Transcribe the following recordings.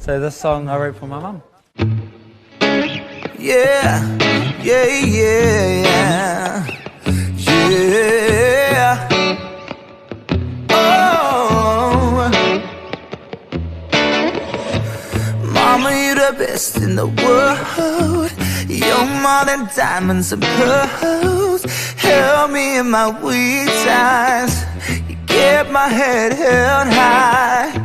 So this song I wrote for my mum. Yeah, yeah, yeah, yeah, yeah. Oh, Mama, you're the best in the world. You're more than diamonds and pearls. Help me in my weak times. You kept my head held high.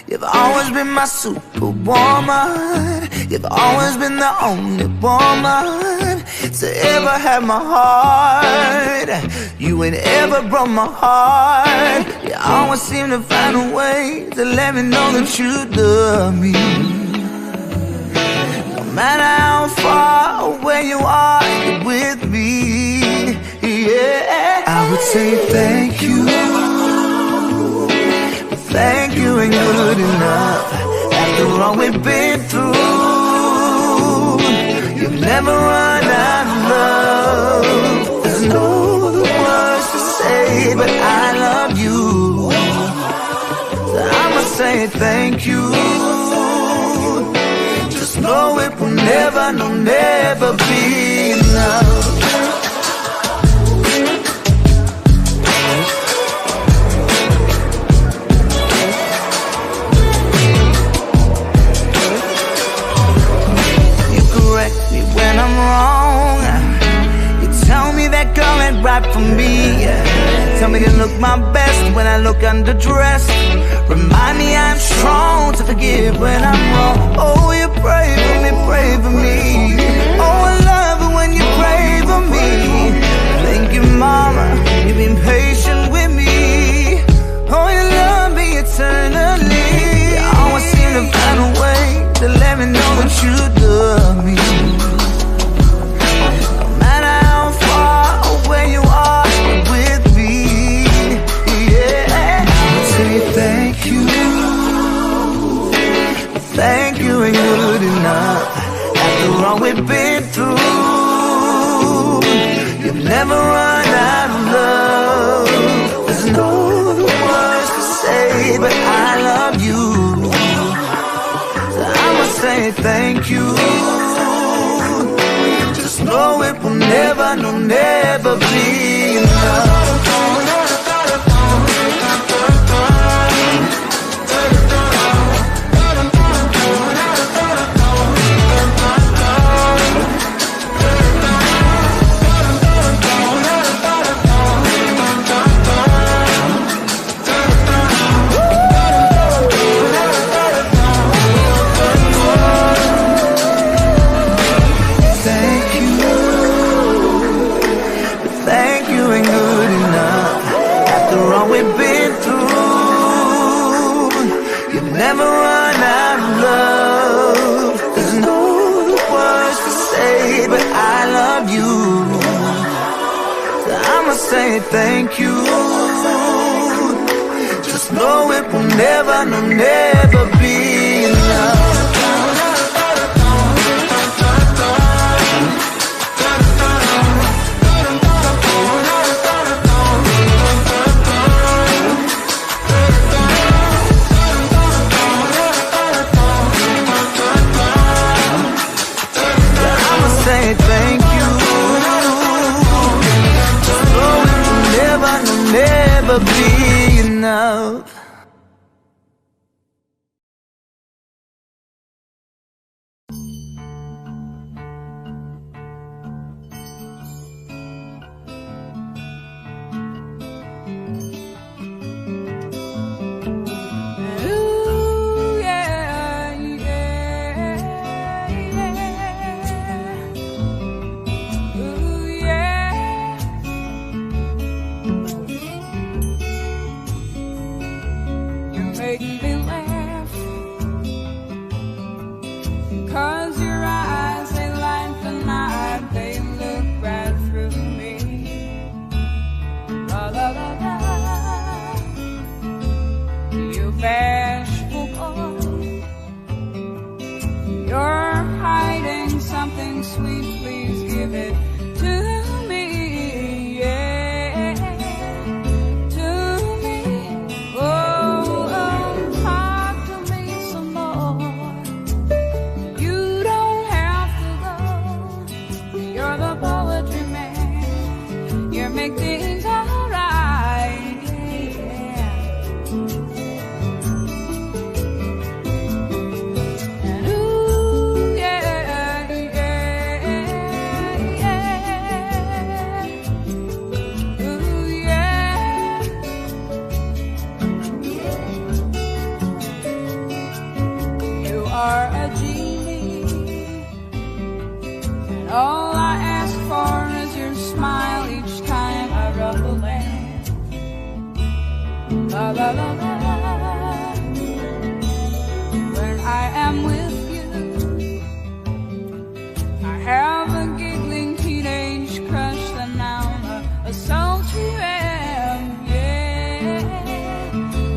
You've always been my superwoman. You've always been the only woman to ever have my heart. You ain't ever broke my heart. You always seem to find a way to let me know that you love me. No matter how far away you are, you're with me. Yeah, I would say thank you. Thank you ain't good enough. After all we've been through, you've never run out of love. There's no other words to say, but I love you. So I'ma say thank you. Just know it will never, no, never be enough. When I'm wrong, you tell me that girl ain't right for me. Tell me to look my best when I look underdressed. Remind me I'm strong to forgive when I'm wrong. Oh, you pray for me, pray for me. Oh, I love it when you pray for me. Thank you, Mama, you've been patient with me. Oh, you love me eternally. You always seem to find a way to let me know that you love me. Thank you. Thank you ain't good enough. After all we've been through, you've never run out of love. There's no other words to say, but I love you. So I'ma say thank you. Just know it will never, no, never be enough. Never run out of love. There's no words to say, but I love you. So I'ma say thank you. Just know it will never, no, never be enough. Thank you. Just know it will never, no, never be enough. La la la la. When I am with you, I have a giggling teenage crush that now a sultry ram, yeah,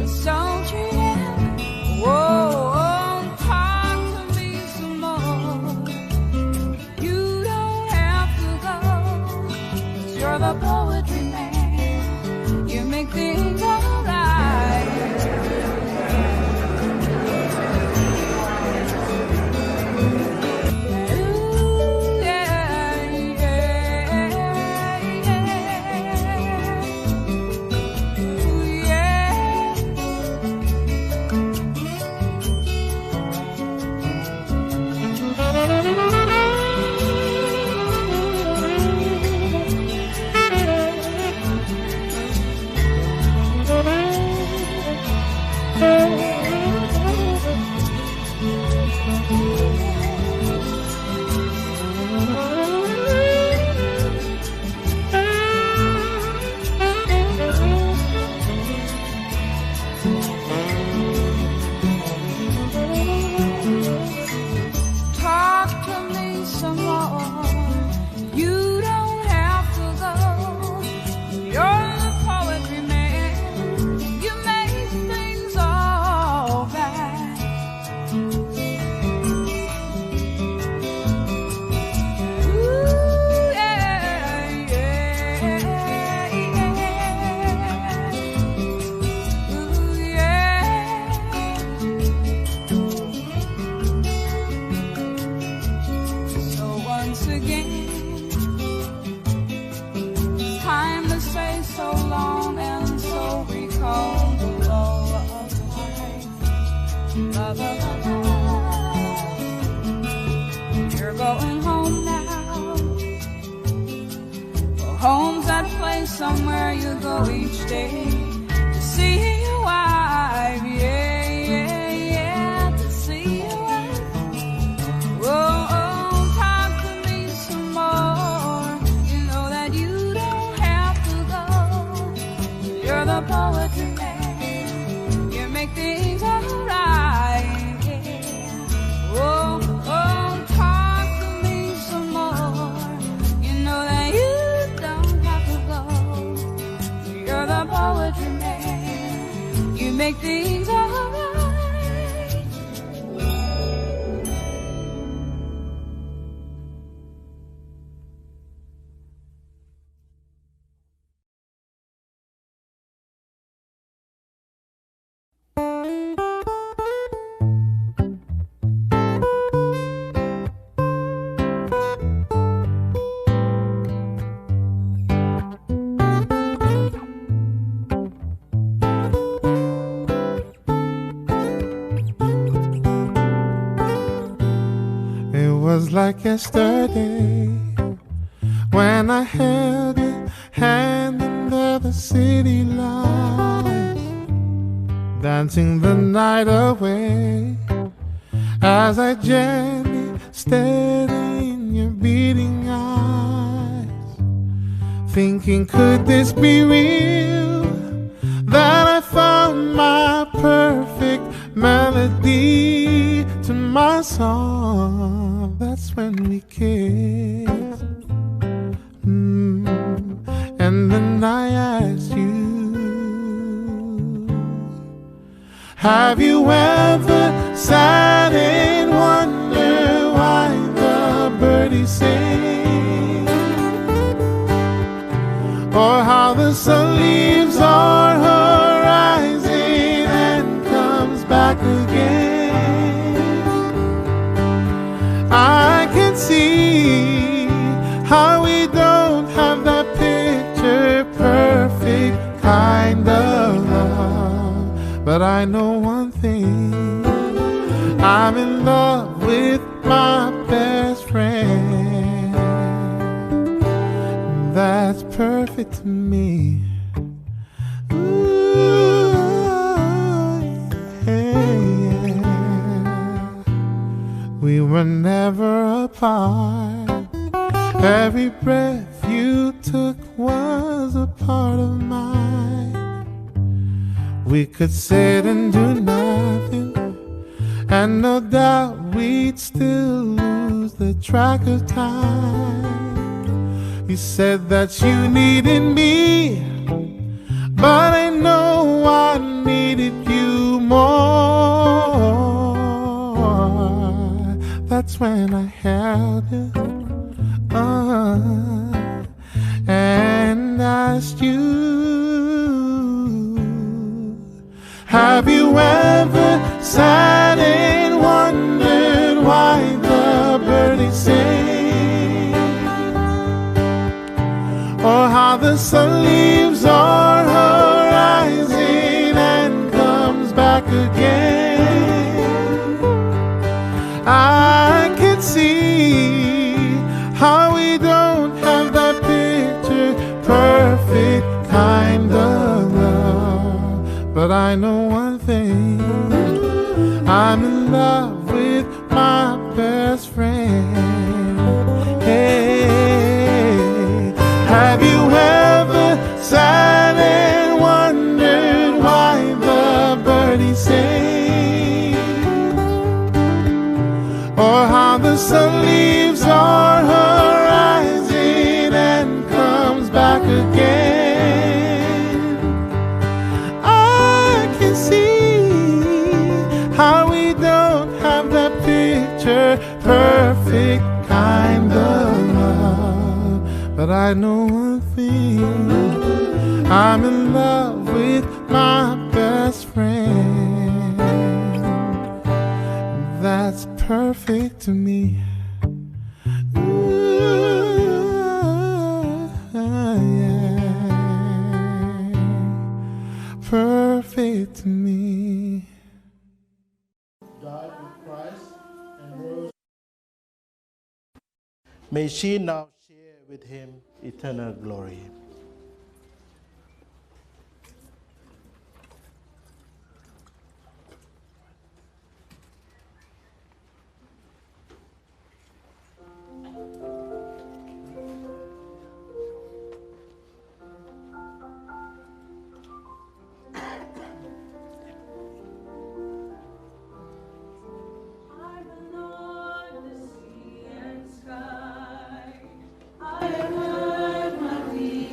a sultry ram. Whoa, talk to me some more. You don't have to go, 'cause you're the poetry man. You make things alright. Somewhere you go each day to see your wife, yeah, yeah, yeah, to see your wife. Oh, talk to me some more. You know that you don't have to go. You're the poetry man. You make things alright, yeah. Oh, talk to me some more. You know that you the poetry man, you make things alright. Was like yesterday when I held your hand under the city lights, dancing the night away as I gently stared in your beating eyes, thinking, could this be real? That I found my perfect melody to my song. That's when we kissed. And then I asked you, have you ever sat and wondered why the birdies sing, or how the sun leaves our horizon and comes back again? I can see how we don't have that picture perfect kind of love, but I know one thing, I'm in love with my best friend. That's perfect to me. Ooh, yeah. We were never apart. Every breath you took was a part of mine. we could sit and do nothing, and no doubt we'd still lose the track of time. You said that you needed me, but I know I needed you more. That's when I held you and asked you, have you ever sat and wondered why the birdies sing, or how the sun leaves our horizon and comes back again? I can see how we don't have that picture perfect kind of love, but I know one thing, I'm in love with my best friend. Hey, have you ever sat and wondered why the birdies sing, or how the sun leaves our horizon and comes back again? I can see how we don't have that picture perfect kind of love, but I know one thing, I'm in love with my best friend. That's perfect to me. Yeah. Perfect to me. Died with Christ and rose. May she now share with him eternal glory. I have heard my weak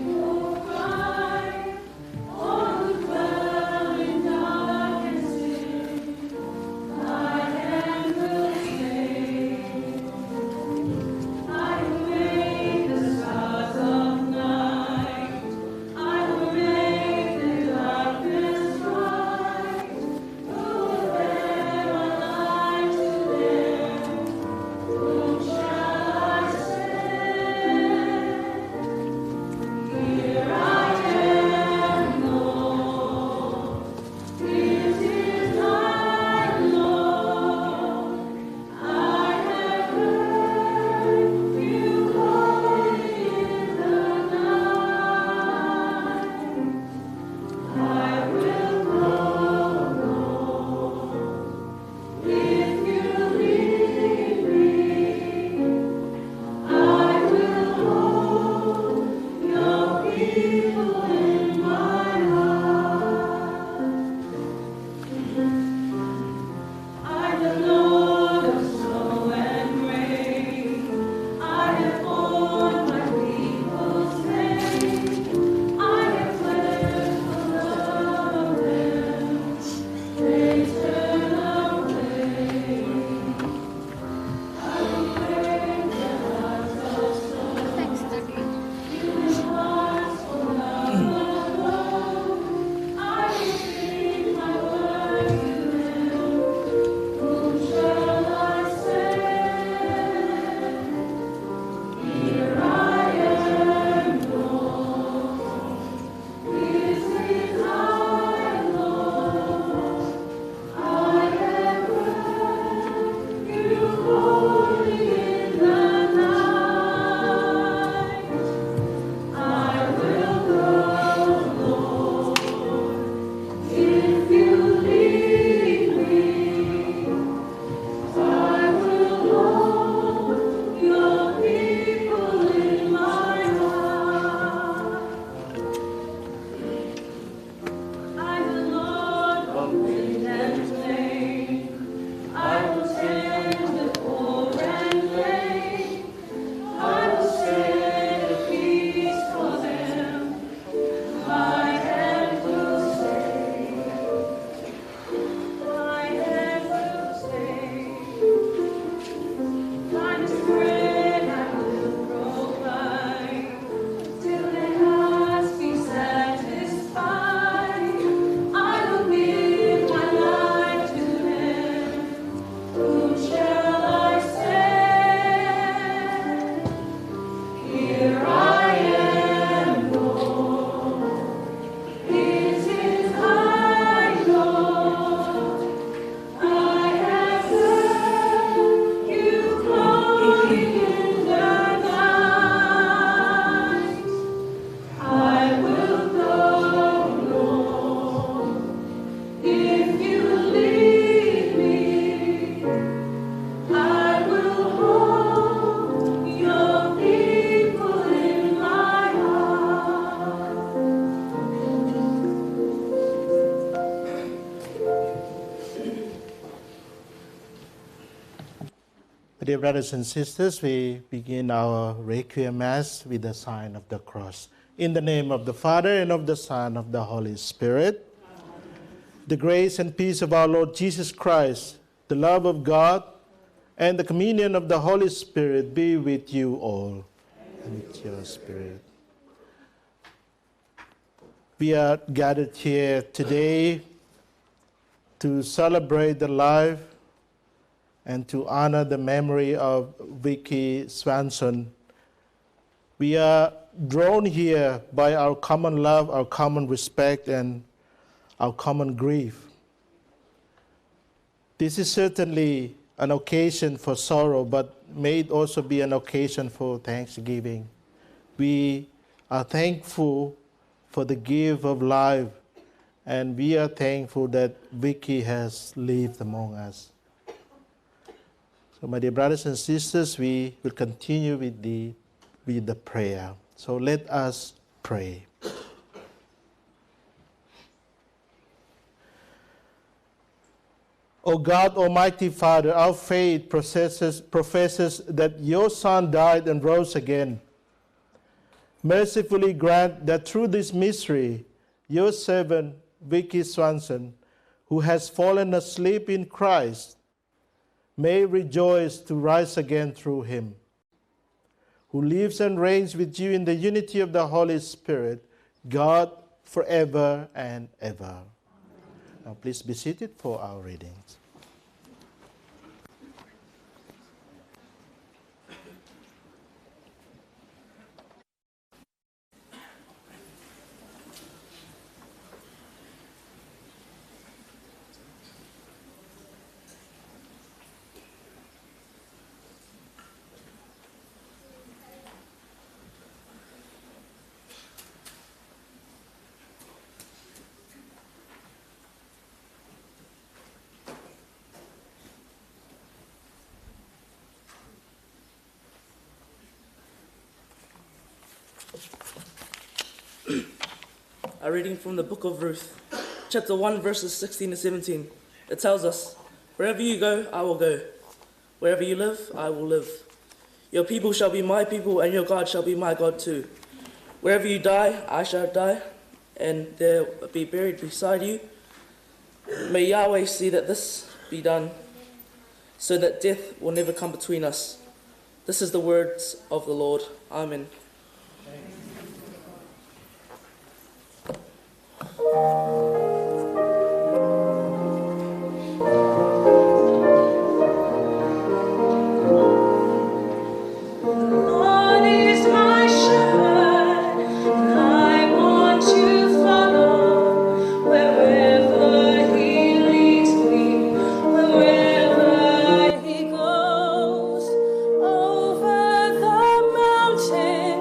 Dear brothers and sisters, we begin our Requiem Mass with the sign of the cross. In the name of the Father, and of the Son, and of the Holy Spirit. The grace and peace of our Lord Jesus Christ, the love of God, and the communion of the Holy Spirit be with you all, and with your spirit. We are gathered here today to celebrate the life and to honor the memory of Vicki Swanson. We are drawn here by our common love, our common respect, and our common grief. This is certainly an occasion for sorrow, but may it also be an occasion for thanksgiving. We are thankful for the gift of life, and we are thankful that Vicki has lived among us. So, my dear brothers and sisters, we will continue with the prayer. So let us pray. O God, Almighty Father, our faith professes that your Son died and rose again. Mercifully grant that through this mystery, your servant, Vicki Swanson, who has fallen asleep in Christ, may rejoice to rise again through him, who lives and reigns with you in the unity of the Holy Spirit, God, forever and ever. Now please be seated for our readings. A reading from the book of Ruth, chapter 1, verses 16 to 17. It tells us, "Wherever you go, I will go. Wherever you live, I will live. Your people shall be my people, and your God shall be my God too. Wherever you die, I shall die, and there be buried beside you. May Yahweh see that this be done, so that death will never come between us." This is the words of the Lord. Amen. Over the mountain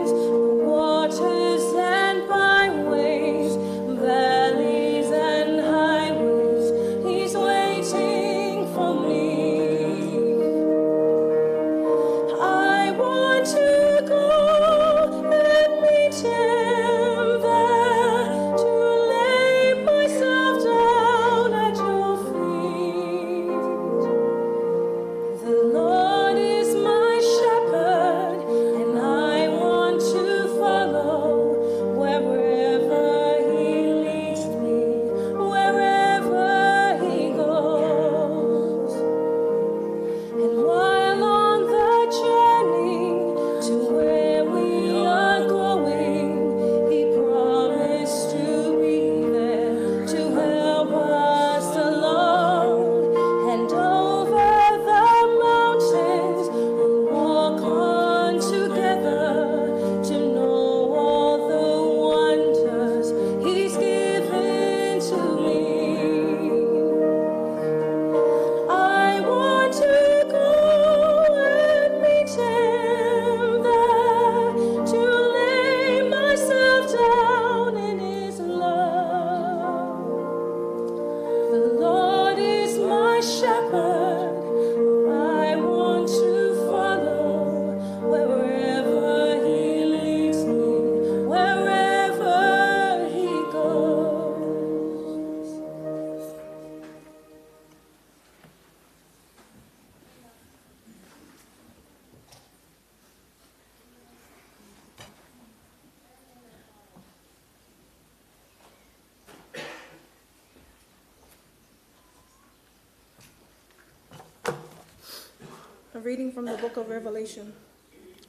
A reading from the book of Revelation.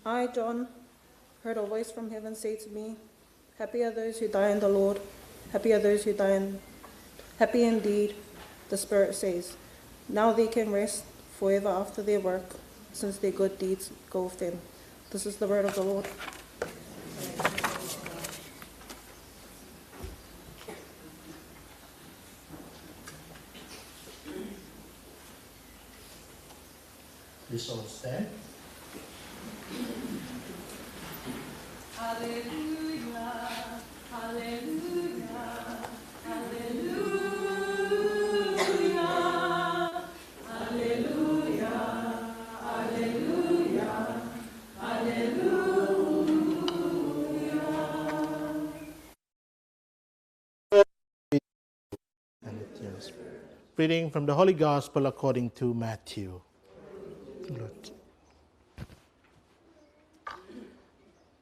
I, John, heard a voice from heaven say to me, "Happy are those who die in the Lord. Happy are those who die in... Happy indeed," the Spirit says. "Now they can rest forever after their work, since their good deeds go with them." This is the word of the Lord. Please all stand. Hallelujah, hallelujah, hallelujah, hallelujah, hallelujah, Yes. Reading from the Holy Gospel according to Matthew. Lord.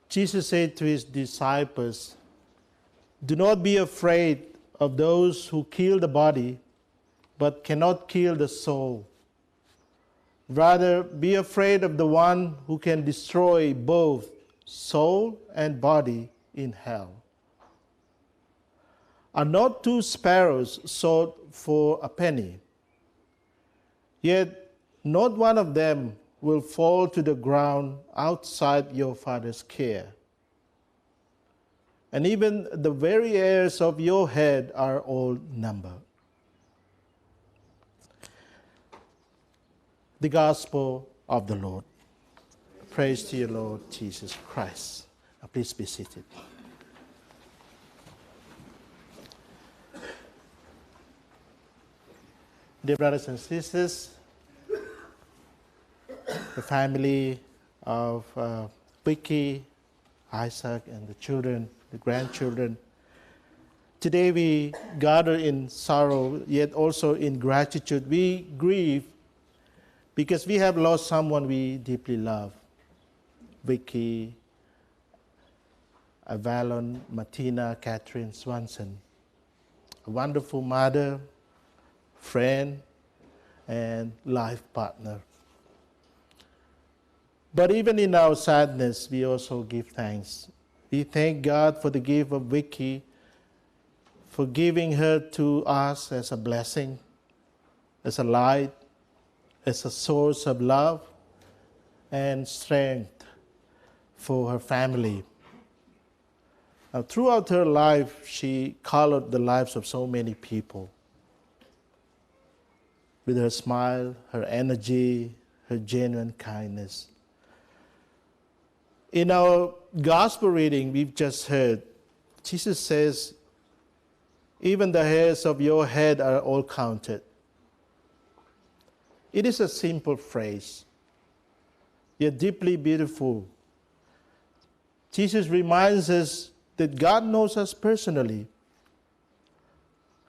Jesus said to his disciples, "Do not be afraid of those who kill the body, but cannot kill the soul. Rather, be afraid of the one who can destroy both soul and body in hell. Are not 2 sparrows sold for a penny? Yet not one of them will fall to the ground outside your Father's care. And even the very hairs of your head are all numbered." The Gospel of the Lord. Praise to you, Lord Jesus Christ. Now please be seated. Dear brothers and sisters, the family of Vicki, Isaac, and the children, the grandchildren. Today we gather in sorrow, yet also in gratitude. We grieve because we have lost someone we deeply love. Vicki, Avalon, Martina, Catherine Swanson. A wonderful mother, friend, and life partner. But even in our sadness, we also give thanks. We thank God for the gift of Vicki, for giving her to us as a blessing, as a light, as a source of love and strength for her family. Now, throughout her life, she colored the lives of so many people. With her smile, her energy, her genuine kindness. In our gospel reading we've just heard, Jesus says, "Even the hairs of your head are all counted." It is a simple phrase, yet deeply beautiful. Jesus reminds us that God knows us personally,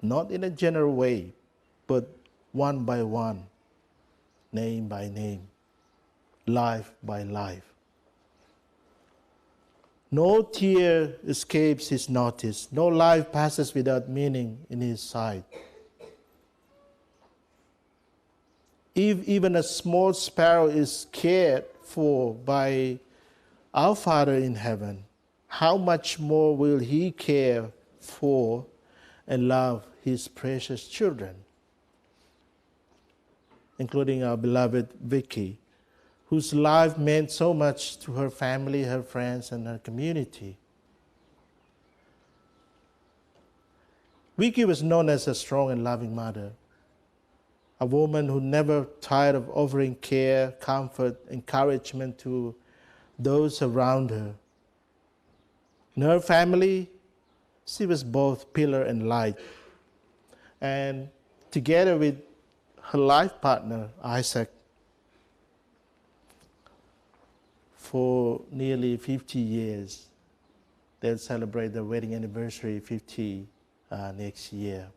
not in a general way, but one by one, name by name, life by life. No tear escapes his notice. No life passes without meaning in his sight. If even a small sparrow is cared for by our Father in heaven, how much more will he care for and love his precious children, including our beloved Vicki, whose life meant so much to her family, her friends, and her community. Vicki was known as a strong and loving mother, a woman who never tired of offering care, comfort, encouragement to those around her. In her family, she was both pillar and light. And together with her life partner, Isaac, for nearly 50 years. They'll celebrate their wedding anniversary 50 next year.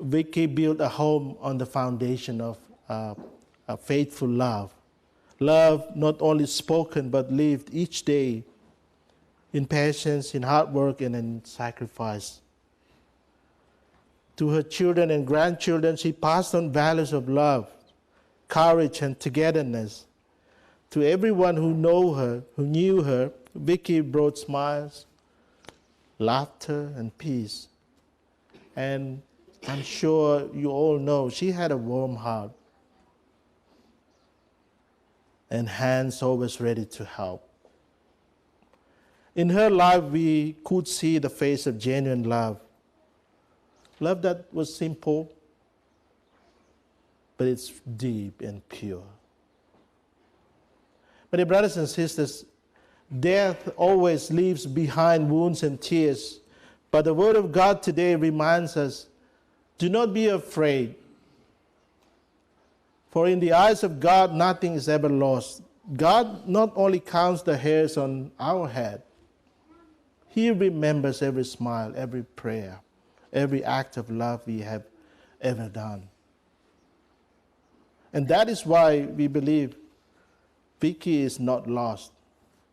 Vicki built a home on the foundation of a faithful love. Love not only spoken but lived each day in patience, in hard work, and in sacrifice. To her children and grandchildren, she passed on values of love, courage, and togetherness. To everyone who knew her, Vicki brought smiles, laughter, and peace. And I'm sure you all know she had a warm heart and hands always ready to help. In her life, we could see the face of genuine love. Love that was simple, but it's deep and pure. My dear brothers and sisters, death always leaves behind wounds and tears, but the Word of God today reminds us, do not be afraid. For in the eyes of God, nothing is ever lost. God not only counts the hairs on our head, He remembers every smile, every prayer, every act of love we have ever done. And that is why we believe Vicki is not lost.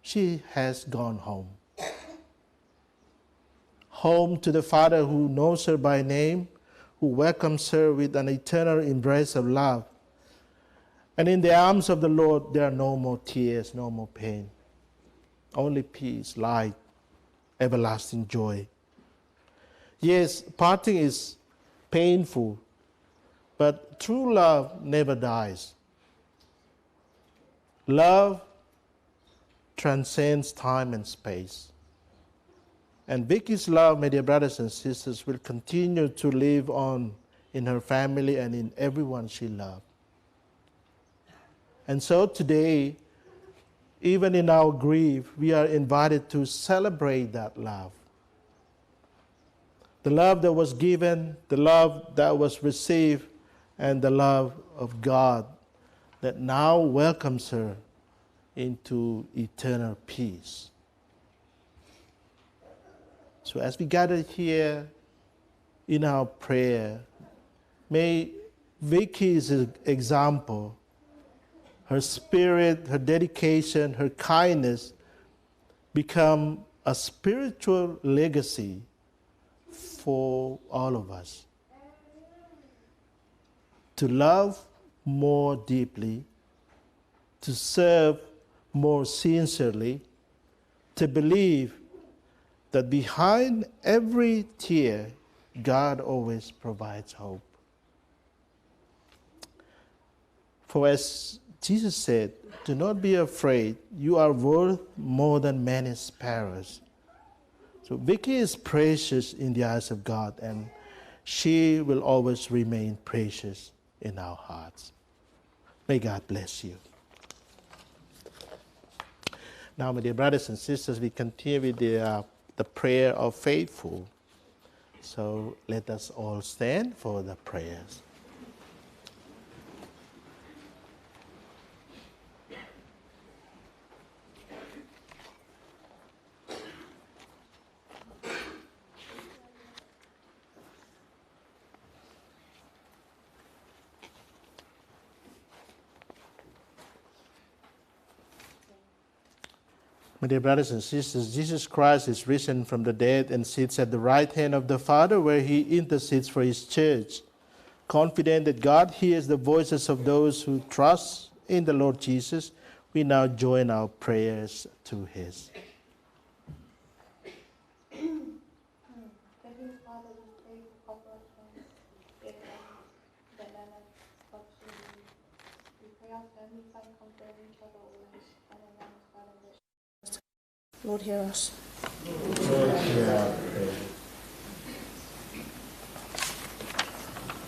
She has gone home. Home to the Father who knows her by name, who welcomes her with an eternal embrace of love. And in the arms of the Lord, there are no more tears, no more pain. Only peace, light, everlasting joy. Yes, parting is painful, but true love never dies. Love transcends time and space. And Vicki's love, my dear brothers and sisters, will continue to live on in her family and in everyone she loved. And so today, even in our grief, we are invited to celebrate that love. The love that was given, the love that was received, and the love of God that now welcomes her into eternal peace. So as we gather here in our prayer, may Vicki's example, her spirit, her dedication, her kindness become a spiritual legacy for all of us. To love more deeply, to serve more sincerely, to believe that behind every tear, God always provides hope. For as Jesus said, do not be afraid, you are worth more than many sparrows. So Vicki is precious in the eyes of God, and she will always remain precious in our hearts. May God bless you. Now, my dear brothers and sisters, we continue with the prayer of faithful. So let us all stand for the prayers. My dear brothers and sisters, Jesus Christ is risen from the dead and sits at the right hand of the Father, where He intercedes for His church. Confident that God hears the voices of those who trust in the Lord Jesus, we now join our prayers to His. Lord, hear us. Lord, hear our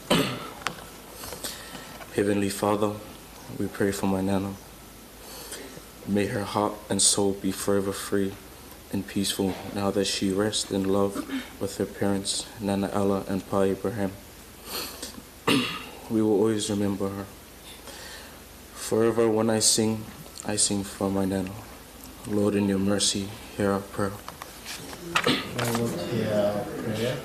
prayer. Heavenly Father, we pray for my Nana. May her heart and soul be forever free and peaceful now that she rests in love with her parents, Nana Ella and Pa Abraham. We will always remember her. Forever when I sing for my Nana. Lord, in your mercy, hear our prayer. Lord, hear our prayer.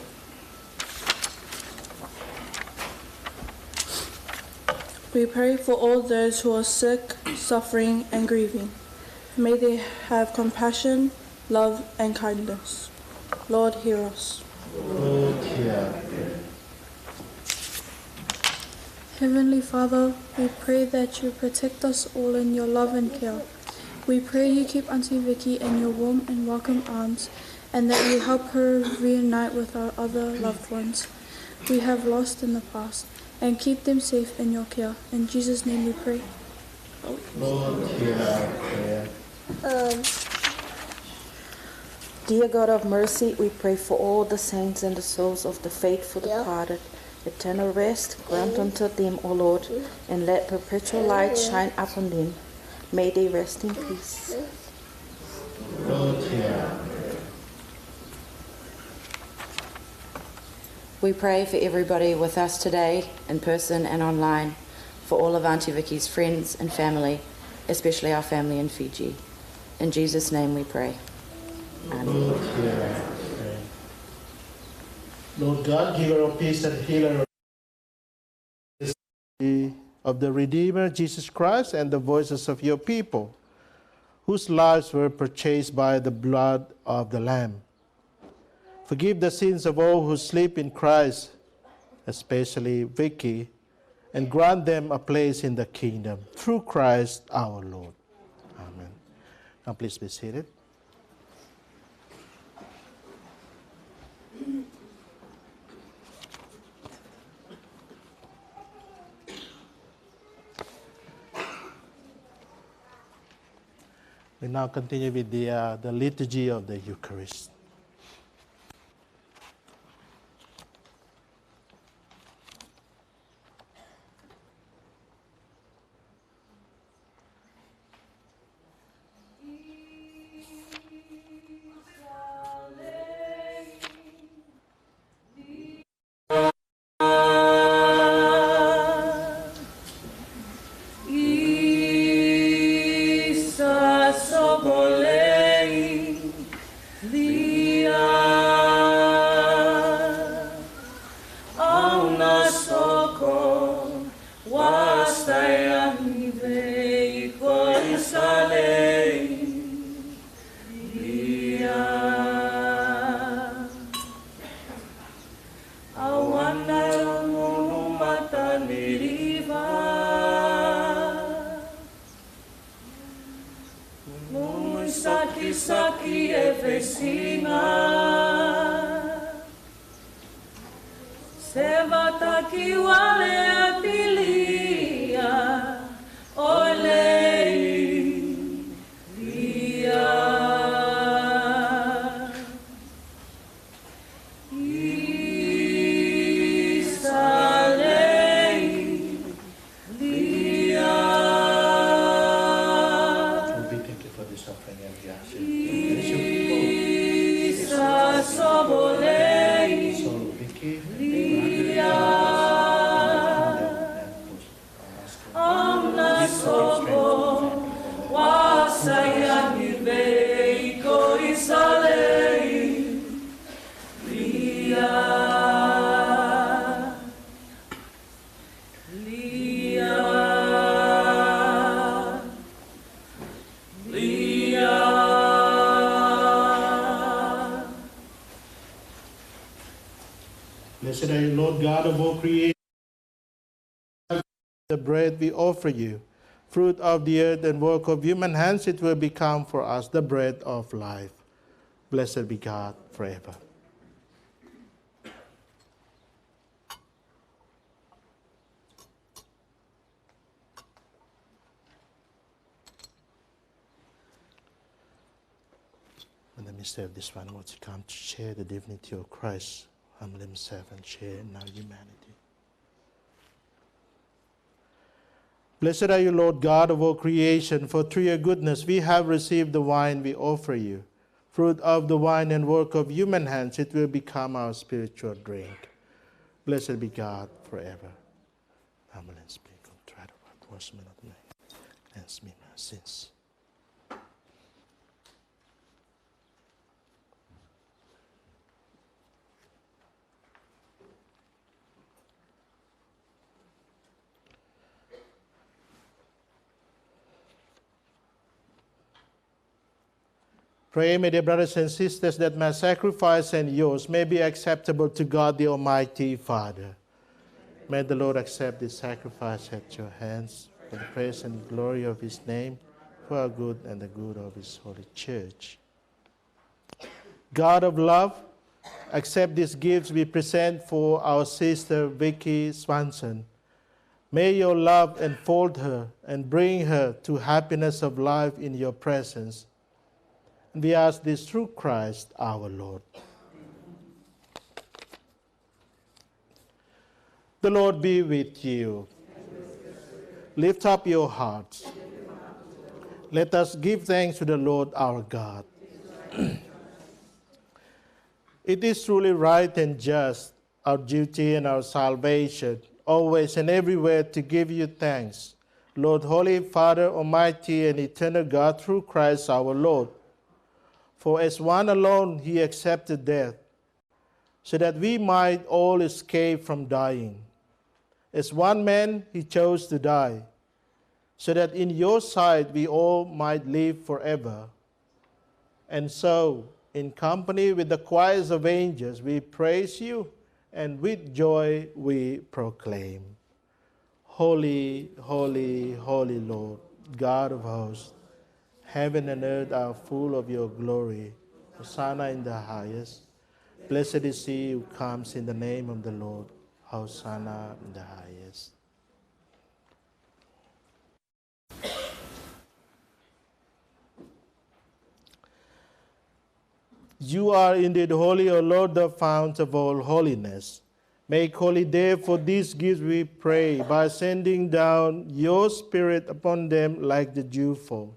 We pray for all those who are sick, suffering, and grieving. May they have compassion, love, and kindness. Lord, hear us. Lord, hear our prayer. Heavenly Father, we pray that you protect us all in your love and care. We pray you keep Auntie Vicki in your warm and welcome arms, and that you help her reunite with our other loved ones we have lost in the past, and keep them safe in your care. In Jesus' name we pray. Lord, hear our prayer. Dear God of mercy, we pray for all the saints and the souls of the faithful departed. Eternal rest grant unto them, O Lord, and let perpetual light shine upon them. May they rest in peace. Lord, hear our prayer. We pray for everybody with us today, in person and online, for all of Auntie Vicki's friends and family, especially our family in Fiji. In Jesus' name we pray. Amen. Lord, hear our prayer. Lord God, giver of peace and healer of the Redeemer, Jesus Christ, and the voices of your people, whose lives were purchased by the blood of the Lamb. Forgive the sins of all who sleep in Christ, especially Vicki, and grant them a place in the kingdom. Through Christ our Lord. Amen. Now please be seated. We now continue with the Liturgy of the Eucharist. Blessed are you, Lord God of all creation. The bread we offer you, fruit of the earth and work of human hands, it will become for us the bread of life. Blessed be God forever. In the midst of this one, wants to come to share the divinity of Christ, humble himself and share in our humanity. Blessed are you, Lord God of all creation, for through your goodness we have received the wine we offer you. Fruit of the wine and work of human hands, it will become our spiritual drink. Blessed be God forever. Humble and speak, contrite of heart, wash me not my cleanse me my sins. Pray, my dear brothers and sisters, that my sacrifice and yours may be acceptable to God the Almighty Father. May the Lord accept this sacrifice at your hands for the praise and glory of his name, for our good and the good of his holy church. God of love, accept these gifts we present for our sister Vicki Swanson. May your love enfold her and bring her to happiness of life in your presence. And we ask this through Christ our Lord. The Lord be with you. Lift up your hearts. Let us give thanks to the Lord our God. It is truly right and just, our duty and our salvation, always and everywhere to give you thanks, Lord, Holy Father, Almighty and eternal God, through Christ our Lord. For as one alone he accepted death, so that we might all escape from dying. As one man he chose to die, so that in your sight we all might live forever. And so, in company with the choirs of angels, we praise you, and with joy we proclaim, Holy, holy, holy Lord, God of hosts, heaven and earth are full of your glory. Hosanna in the highest. Blessed is he who comes in the name of the Lord. Hosanna in the highest. You are indeed holy, O Lord, the fount of all holiness. Make holy therefore these gifts, we pray, by sending down your Spirit upon them like the dewfall,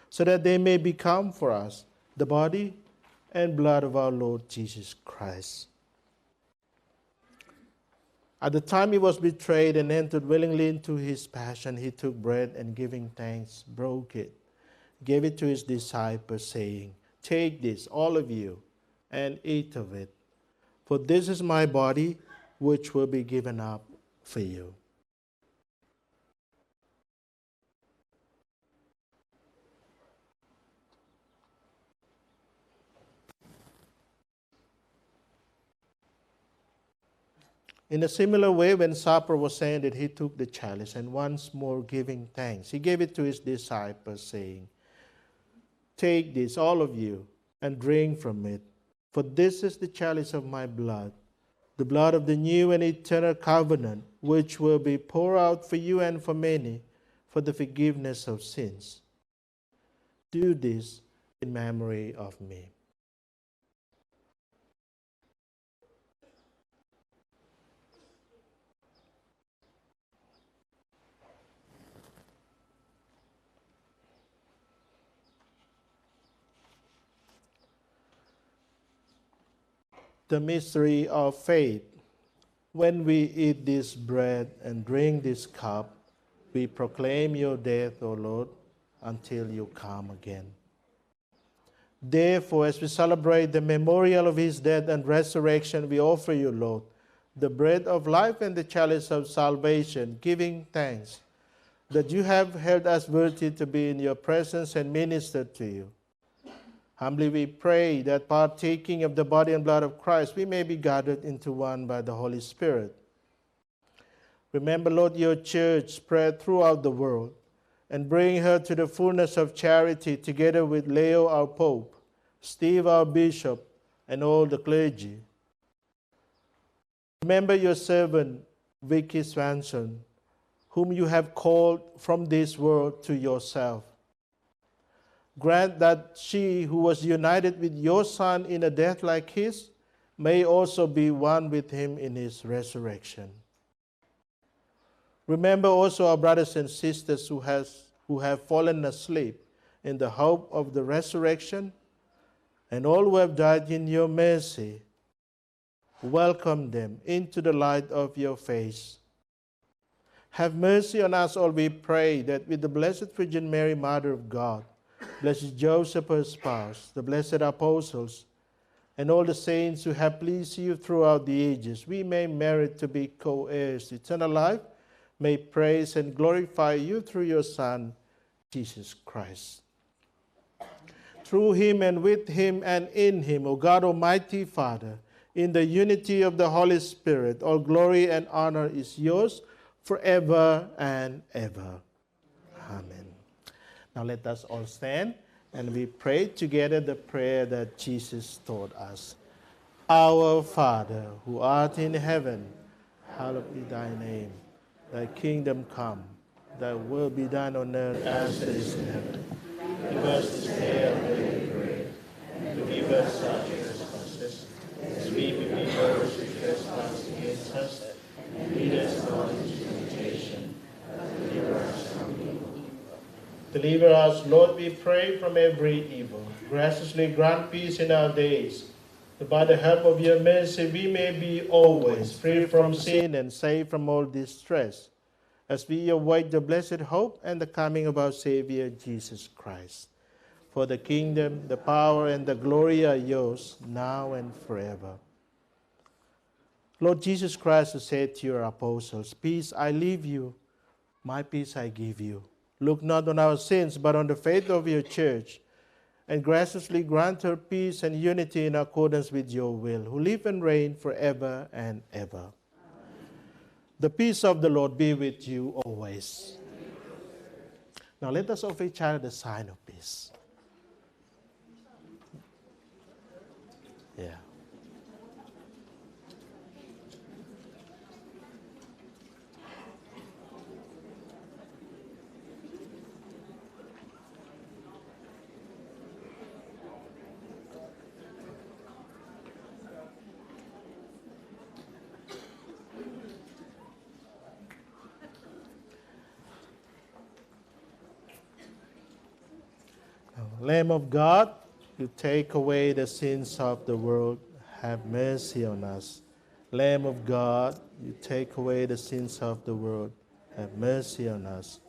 so that they may become for us the body and blood of our Lord Jesus Christ. At the time he was betrayed and entered willingly into his passion, he took bread and giving thanks, broke it, gave it to his disciples, saying, Take this, all of you, and eat of it, for this is my body, which will be given up for you. In a similar way, when supper was ended, he took the chalice, and once more giving thanks, he gave it to his disciples, saying, Take this, all of you, and drink from it, for this is the chalice of my blood, the blood of the new and eternal covenant, which will be poured out for you and for many for the forgiveness of sins. Do this in memory of me. The mystery of faith. When we eat this bread and drink this cup, we proclaim your death, O Lord, until you come again. Therefore, as we celebrate the memorial of his death and resurrection, we offer you, Lord, the bread of life and the chalice of salvation, giving thanks that you have held us worthy to be in your presence and minister to you. Humbly we pray that partaking of the body and blood of Christ, we may be gathered into one by the Holy Spirit. Remember, Lord, your church spread throughout the world, and bring her to the fullness of charity, together with Leo, our Pope, Steve, our Bishop, and all the clergy. Remember your servant, Vicki Swanson, whom you have called from this world to yourself. Grant that she, who was united with your Son in a death like his, may also be one with him in his resurrection. Remember also our brothers and sisters who have fallen asleep in the hope of the resurrection, and all who have died in your mercy. Welcome them into the light of your face. Have mercy on us all, we pray, that with the Blessed Virgin Mary, Mother of God, Blessed Joseph, her spouse, the blessed apostles, and all the saints who have pleased you throughout the ages, we may merit to be co-heirs to eternal life, may praise and glorify you through your Son, Jesus Christ. Through him and with him and in him, O God, Almighty Father, in the unity of the Holy Spirit. All glory and honor is yours forever and ever. Amen. Now let us all stand and we pray together the prayer that Jesus taught us. Our Father, who art in heaven, hallowed be thy name. Thy kingdom come, thy will be done on earth as it is in heaven. Give us this day our daily bread, and forgive us our trespasses, as we forgive those who trespass against us. And lead us not into temptation, but deliver us from evil. Deliver us, Lord, we pray, from every evil. Graciously grant peace in our days, that by the help of your mercy we may be always free from sin and safe from all distress, as we await the blessed hope and the coming of our Savior Jesus Christ. For the kingdom, the power, and the glory are yours, now and forever. Lord Jesus Christ, who said to your apostles, "Peace I leave you, my peace I give you. Look not on our sins, but on the faith of your church, and graciously grant her peace and unity in accordance with your will, who live and reign forever and ever." The peace of the Lord be with you always. Now let us offer each other the sign of peace. Yeah. Lamb of God, you take away the sins of the world, have mercy on us. Lamb of God, you take away the sins of the world, have mercy on us.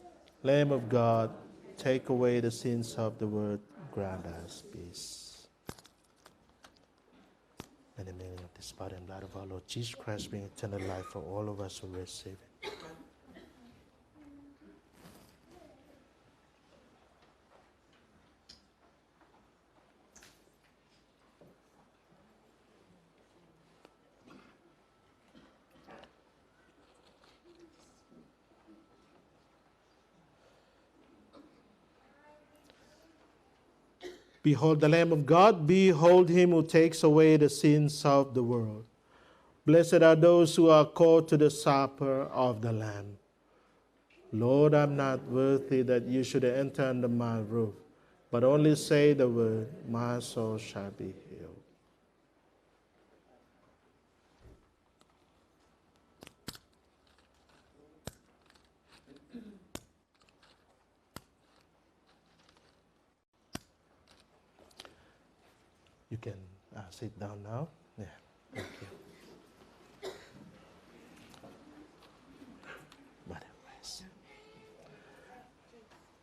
Lamb of God, take away the sins of the world, grant us peace. In the meaning of this body and blood of our Lord Jesus Christ, bring eternal life for all of us who receive it. Behold the Lamb of God, behold him who takes away the sins of the world. Blessed are those who are called to the supper of the Lamb. Lord, I'm not worthy that you should enter under my roof, but only say the word, my soul shall be healed. You can sit down now. Yeah, thank you.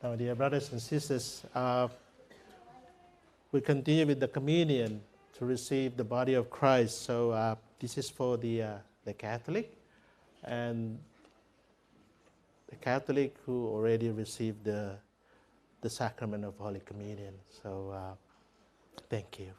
Now, dear brothers and sisters, we continue with the communion to receive the body of Christ. So this is for the Catholic, and the Catholic who already received the sacrament of Holy Communion. So thank you.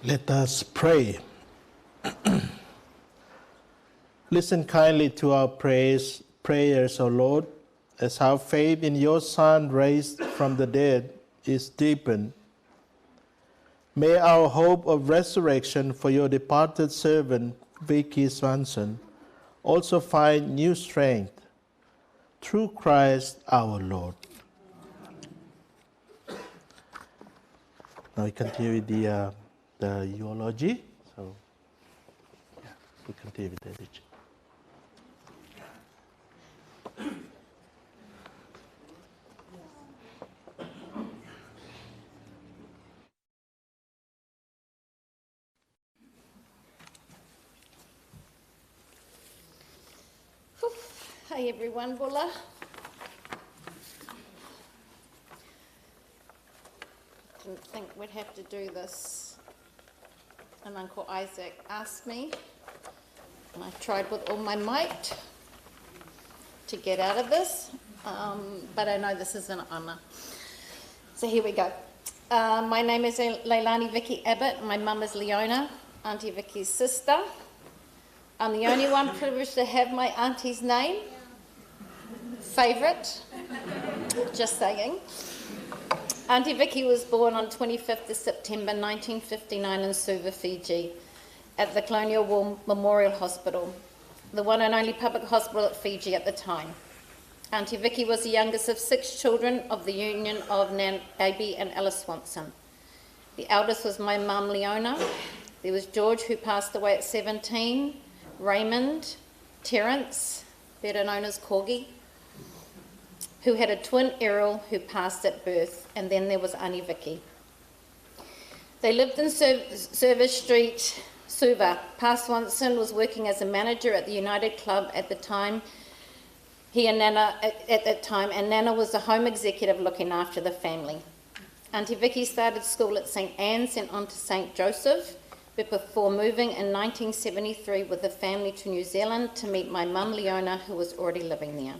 Let us pray. Listen kindly to our prayers, O Lord, as our faith in your Son raised from the dead is deepened. May our hope of resurrection for your departed servant, Vicki Swanson, also find new strength through Christ our Lord. Now we continue with the eulogy. So, yeah, we continue with the eulogy. Hi everyone, Bula. Didn't think we'd have to do this, and Uncle Isaac asked me, and I tried with all my might to get out of this, but I know this is an honour. So here we go. My name is Leilani Vicki Abbott. My mum is Leona, Auntie Vicki's sister. I'm the only one privileged to have my auntie's name. Favourite, just saying. Auntie Vicki was born on 25th of September 1959 in Suva, Fiji, at the Colonial War Memorial Hospital, the one and only public hospital at Fiji at the time. Auntie Vicki was the youngest of 6 children of the union of Abby and Alice Swanson. The eldest was my mum, Leona. There was George, who passed away at 17, Raymond, Terence, better known as Corgi, who had a twin Errol who passed at birth, and then there was Auntie Vicki. They lived in Service Street, Suva. Pa Swanson was working as a manager at the United Club at the time. And Nana was the home executive looking after the family. Auntie Vicki started school at St. Anne's and on to St. Joseph, but before moving in 1973 with the family to New Zealand to meet my mum Leona, who was already living there.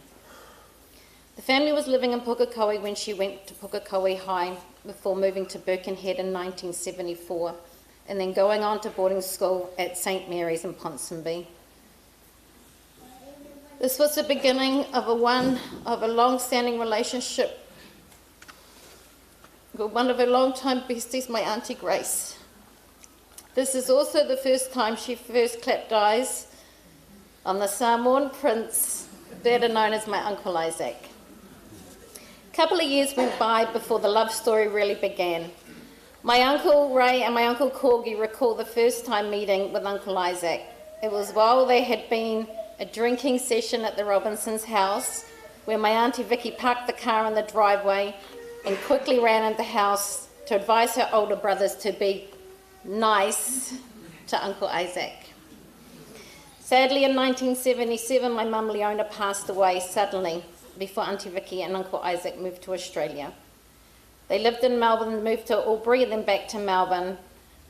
The family was living in Pukekohe when she went to Pukekohe High before moving to Birkenhead in 1974, and then going on to boarding school at St. Mary's in Ponsonby. This was the beginning of a long-standing relationship with one of her long-time besties, my Auntie Grace. This is also the first time she first clapped eyes on the Samoan prince, better known as my Uncle Isaac. A couple of years went by before the love story really began. My Uncle Ray and my Uncle Corgi recall the first time meeting with Uncle Isaac. It was while there had been a drinking session at the Robinsons' house, where my Auntie Vicki parked the car in the driveway and quickly ran into the house to advise her older brothers to be nice to Uncle Isaac. Sadly, in 1977, my mum Leona passed away suddenly before Auntie Vicki and Uncle Isaac moved to Australia. They lived in Melbourne, moved to Albury, and then back to Melbourne.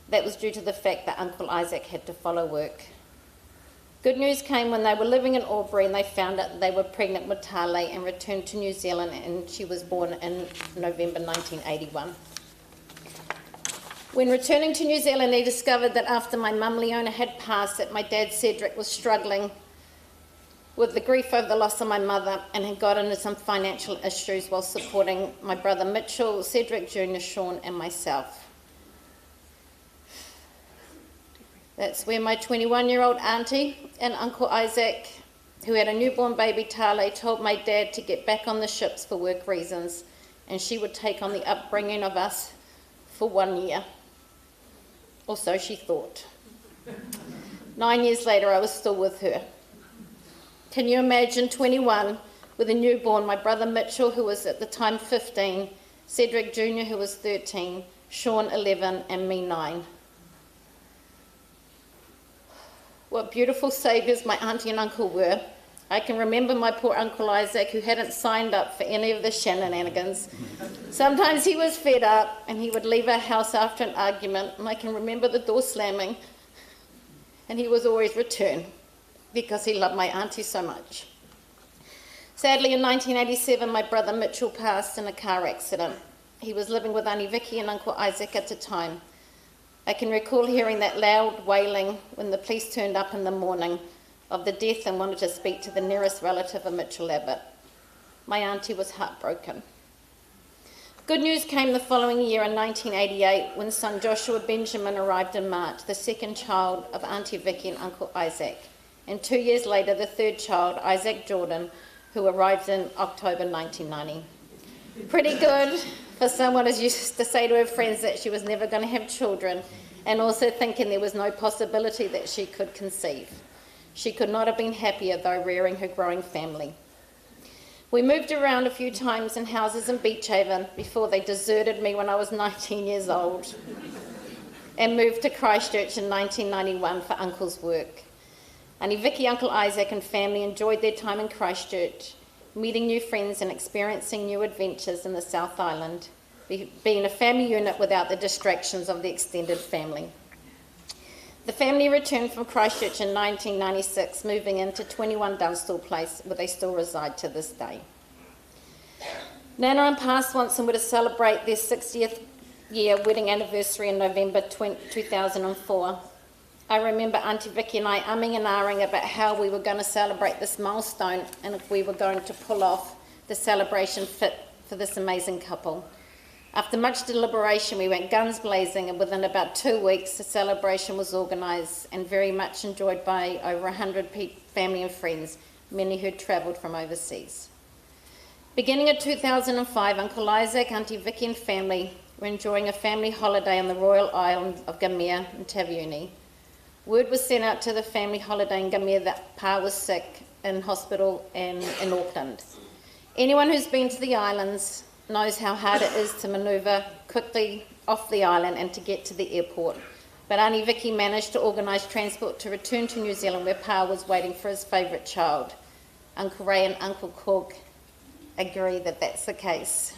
That was due to the fact that Uncle Isaac had to follow work. Good news came when they were living in Albury and they found out they were pregnant with Tale and returned to New Zealand, and she was born in November 1981. When returning to New Zealand, they discovered that after my mum Leona had passed, that my dad Cedric was struggling with the grief over the loss of my mother and had got into some financial issues while supporting my brother Mitchell, Cedric Jr., Sean and myself. That's where my 21-year-old auntie and Uncle Isaac, who had a newborn baby Tale, told my dad to get back on the ships for work reasons, and she would take on the upbringing of us for 1 year. Or so she thought. 9 years later, I was still with her. Can you imagine 21 with a newborn, my brother Mitchell, who was at the time 15, Cedric Jr., who was 13, Sean 11, and me 9. What beautiful saviours my auntie and uncle were. I can remember my poor Uncle Isaac, who hadn't signed up for any of the shenanigans. Sometimes he was fed up and he would leave our house after an argument, and I can remember the door slamming, and he was always return because he loved my auntie so much. Sadly, in 1987, my brother Mitchell passed in a car accident. He was living with Auntie Vicki and Uncle Isaac at the time. I can recall hearing that loud wailing when the police turned up in the morning of the death and wanted to speak to the nearest relative of Mitchell Abbott. My auntie was heartbroken. Good news came the following year in 1988 when son Joshua Benjamin arrived in March, the second child of Auntie Vicki and Uncle Isaac, and 2 years later the third child, Isaac Jordan, who arrived in October 1990. Pretty good for someone who used to say to her friends that she was never going to have children, and also thinking there was no possibility that she could conceive. She could not have been happier, though, rearing her growing family. We moved around a few times in houses in Beachhaven before they deserted me when I was 19 years old, and moved to Christchurch in 1991 for Uncle's work. Auntie Vicki, Uncle Isaac and family enjoyed their time in Christchurch, meeting new friends and experiencing new adventures in the South Island, being a family unit without the distractions of the extended family. The family returned from Christchurch in 1996, moving into 21 Dunstall Place, where they still reside to this day. Nana and Pa Swanson were to celebrate their 60th year wedding anniversary in November 2004. I remember Auntie Vicki and I umming and ahhing about how we were going to celebrate this milestone and if we were going to pull off the celebration fit for this amazing couple. After much deliberation, we went guns blazing, and within about 2 weeks, the celebration was organised and very much enjoyed by over 100 family and friends, many who had travelled from overseas. Beginning in 2005, Uncle Isaac, Auntie Vicki and family were enjoying a family holiday on the Royal Island of Gamea in Taveuni. Word was sent out to the family holiday in Gamea that Pa was sick in hospital and in Auckland. Anyone who's been to the islands knows how hard it is to manoeuvre quickly off the island and to get to the airport. But Auntie Vicki managed to organise transport to return to New Zealand, where Pa was waiting for his favourite child. Uncle Ray and Uncle Cork agree that that's the case.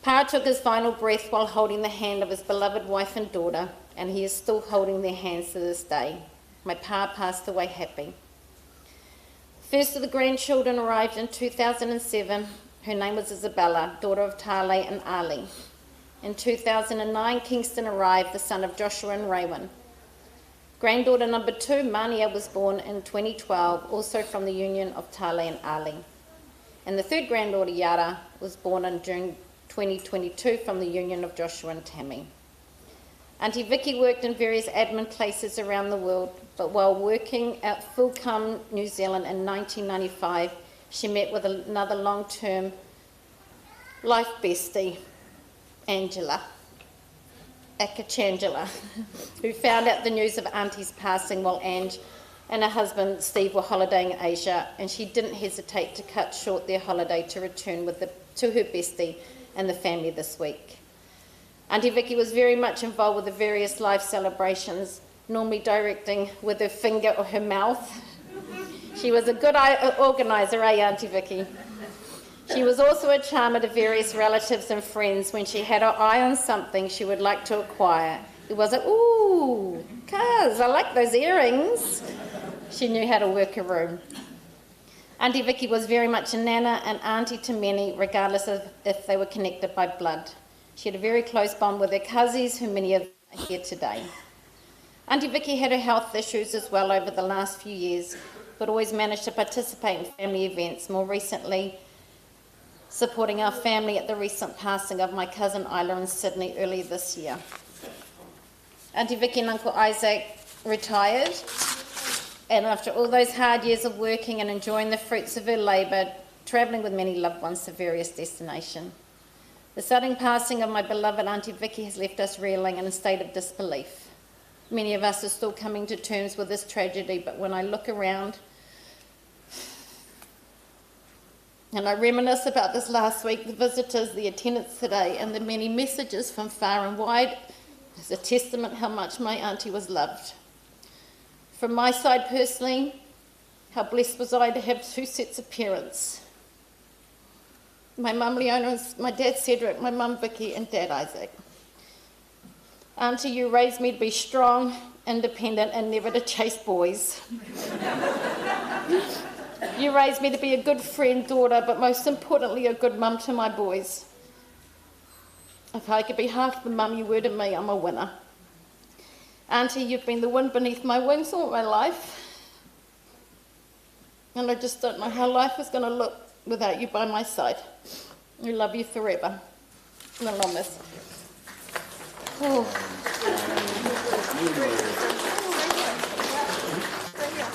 Pa took his final breath while holding the hand of his beloved wife and daughter, and he is still holding their hands to this day. My Pa passed away happy. First of the grandchildren arrived in 2007. Her name was Isabella, daughter of Tale and Ali. In 2009, Kingston arrived, the son of Joshua and Raywin. Granddaughter number 2, Mania, was born in 2012, also from the union of Tale and Ali. And the third granddaughter, Yara, was born in June 2022 from the union of Joshua and Tammy. Auntie Vicki worked in various admin places around the world, but while working at Fulcum, New Zealand in 1995, she met with another long-term life bestie, Angela, Akachangela, who found out the news of Auntie's passing while Ange and her husband Steve were holidaying in Asia, and she didn't hesitate to cut short their holiday to return to her bestie and the family this week. Auntie Vicki was very much involved with the various life celebrations, normally directing with her finger or her mouth. She was a good organiser, Auntie Vicki? She was also a charmer to various relatives and friends when she had her eye on something she would like to acquire. It wasn't, ooh, cuz, I like those earrings. She knew how to work a room. Auntie Vicki was very much a nana and auntie to many, regardless of if they were connected by blood. She had a very close bond with her cousins, who many of them are here today. Auntie Vicki had her health issues as well over the last few years, but always managed to participate in family events, more recently supporting our family at the recent passing of my cousin Isla in Sydney earlier this year. Auntie Vicki and Uncle Isaac retired, and after all those hard years of working and enjoying the fruits of her labour, travelling with many loved ones to various destinations. The sudden passing of my beloved Auntie Vicki has left us reeling in a state of disbelief. Many of us are still coming to terms with this tragedy, but when I look around and I reminisce about this last week, the visitors, the attendance today, and the many messages from far and wide, is a testament how much my auntie was loved. From my side personally, how blessed was I to have 2 sets of parents. My mum Leona, my dad Cedric, my mum Vicki, and dad Isaac. Auntie, you raised me to be strong, independent, and never to chase boys. You raised me to be a good friend, daughter, but most importantly, a good mum to my boys. If I could be half the mum you were to me, I'm a winner. Auntie, you've been the wind beneath my wings all my life. And I just don't know how life is going to look without you by my side. We love you forever. Nalomis. Oh.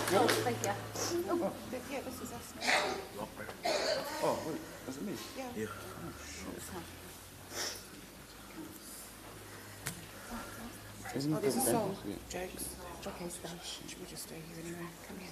Oh, thank you. Oh, yeah, this is us now. Oh, wait, is it me? Yeah. Isn't it there's a the song. band? Jokes. Okay, so should we just stay here anyway? Come here.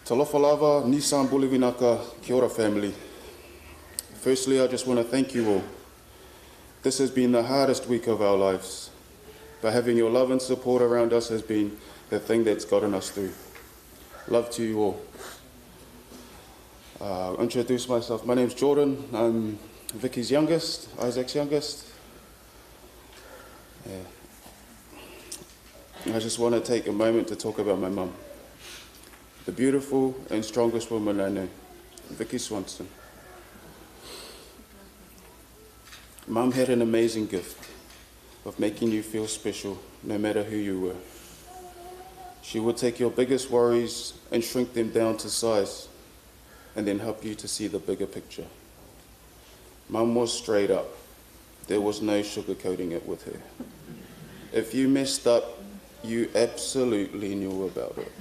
Talofa lava, Nissan Bulivinaka, kia ora family. Firstly, I just want to thank you all. This has been the hardest week of our lives, but having your love and support around us has been the thing that's gotten us through. Love to you all. I'll introduce myself. My name's Jordan. I'm Vicky's youngest, Isaac's youngest. I just want to take a moment to talk about my mum, the beautiful and strongest woman I know, Vicki Swanson. Mum had an amazing gift of making you feel special no matter who you were. She would take your biggest worries and shrink them down to size and then help you to see the bigger picture. Mum was straight up. There was no sugarcoating it with her. If you messed up, you absolutely knew about it.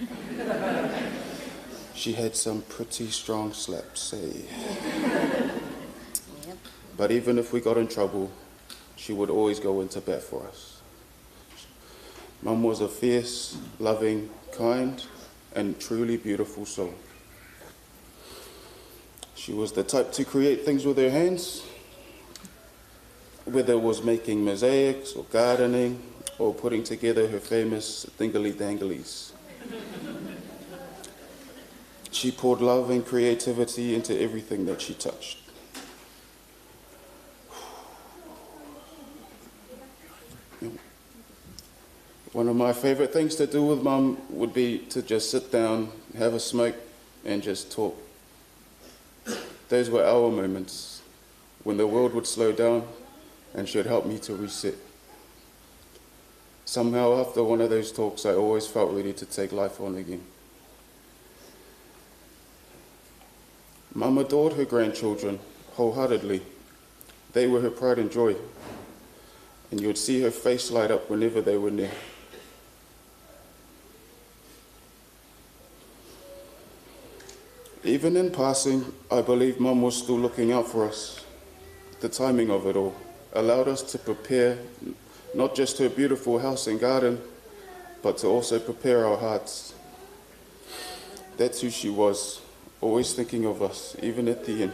She had some pretty strong slaps, eh? But even if we got in trouble, she would always go into bat for us. Mum was a fierce, loving, kind, and truly beautiful soul. She was the type to create things with her hands, whether it was making mosaics or gardening or putting together her famous dingly-danglies. She poured love and creativity into everything that she touched. One of my favorite things to do with Mum would be to just sit down, have a smoke, and just talk. Those were our moments when the world would slow down and she'd help me to reset. Somehow after one of those talks, I always felt ready to take life on again. Mum adored her grandchildren wholeheartedly. They were her pride and joy, and you would see her face light up whenever they were near. Even in passing, I believe Mum was still looking out for us. The timing of it all allowed us to prepare not just her beautiful house and garden, but to also prepare our hearts. That's who she was, always thinking of us, even at the end.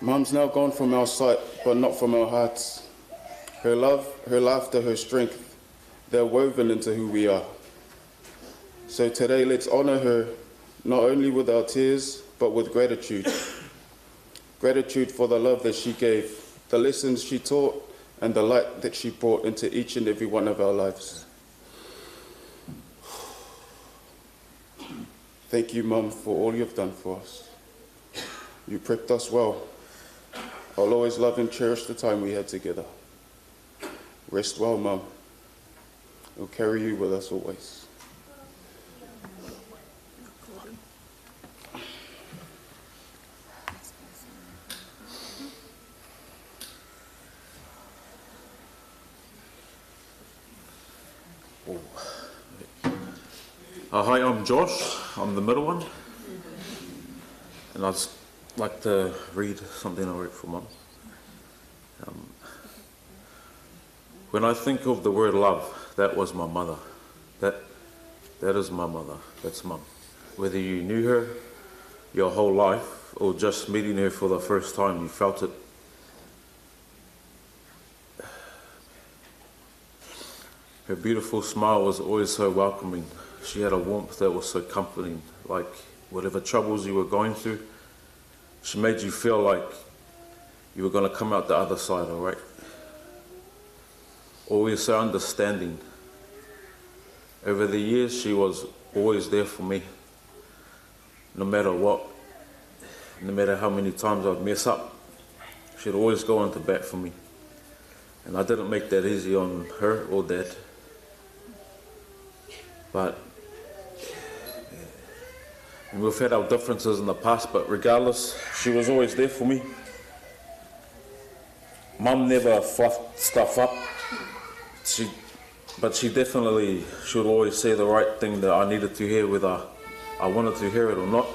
Mum's now gone from our sight, but not from our hearts. Her love, her laughter, her strength, they're woven into who we are. So today, let's honor her, not only with our tears, but with gratitude. Gratitude for the love that she gave, the lessons she taught, and the light that she brought into each and every one of our lives. Thank you, Mum, for all you've done for us. You prepped us well. I'll always love and cherish the time we had together. Rest well, Mum. We'll carry you with us always. Hi, I'm Josh. I'm the middle one. And I'd like to read something I wrote for Mum. When I think of the word love, that was my mother. That is my mother. That's Mum. Whether you knew her your whole life or just meeting her for the first time, you felt it. Her beautiful smile was always so welcoming. She had a warmth that was so comforting, like whatever troubles you were going through, she made you feel like you were going to come out the other side, all right? Always so understanding. Over the years, she was always there for me. No matter what, no matter how many times I'd mess up, she'd always go into bat for me. And I didn't make that easy on her or Dad. But and we've had our differences in the past, but regardless, she was always there for me. Mum never fluffed stuff up, but she would always say the right thing that I needed to hear, whether I wanted to hear it or not.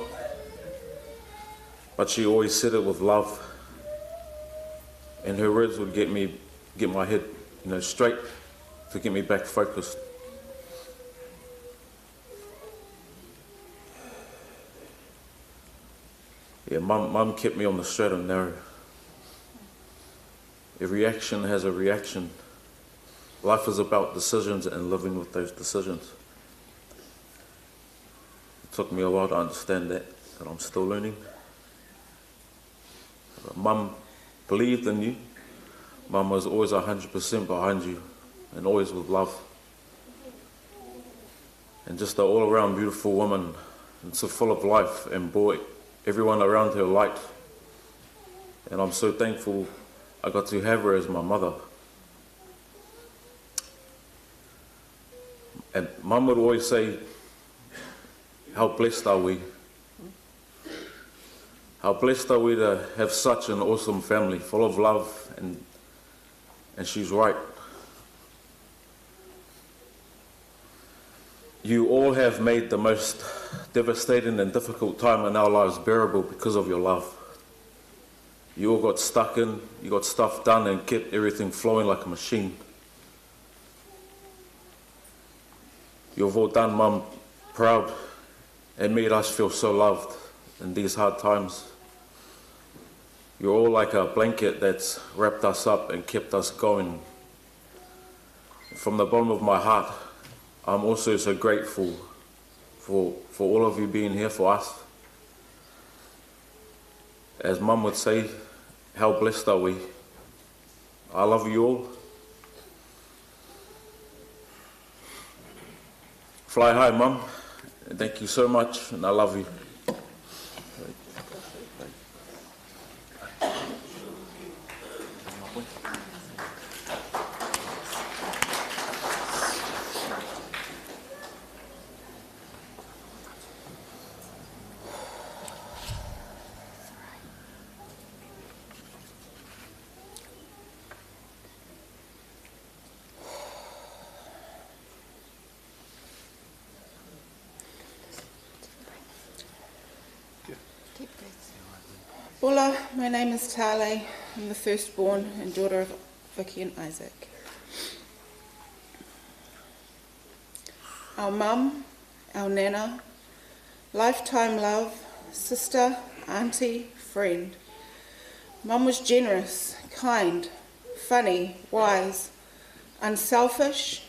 But she always said it with love, and her words would get my head, straight, to get me back focused. Yeah, Mum kept me on the straight and narrow. Every action has a reaction. life is about decisions and living with those decisions. It took me a while to understand that, and I'm still learning. But Mum believed in you. Mum was always 100% behind you, and always with love. And just an all-around beautiful woman, and so full of life, and brought everyone around her light. And I'm so thankful I got to have her as my mother. And Mum would always say, how blessed are we? How blessed are we to have such an awesome family, full of love, and she's right. You all have made the most devastating and difficult time in our lives bearable because of your love. You all got stuck in, you got stuff done and kept everything flowing like a machine. You've all done Mum proud and made us feel so loved in these hard times. You're all like a blanket that's wrapped us up and kept us going. From the bottom of my heart, I'm also so grateful for all of you being here for us. As Mum would say, how blessed are we? I love you all. Fly high, Mum. Thank you so much, and I love you. Hola, my name is Tale. I'm the firstborn and daughter of Vicki and Isaac. Our mum, our nana, lifetime love, sister, auntie, friend. Mum was generous, kind, funny, wise, unselfish.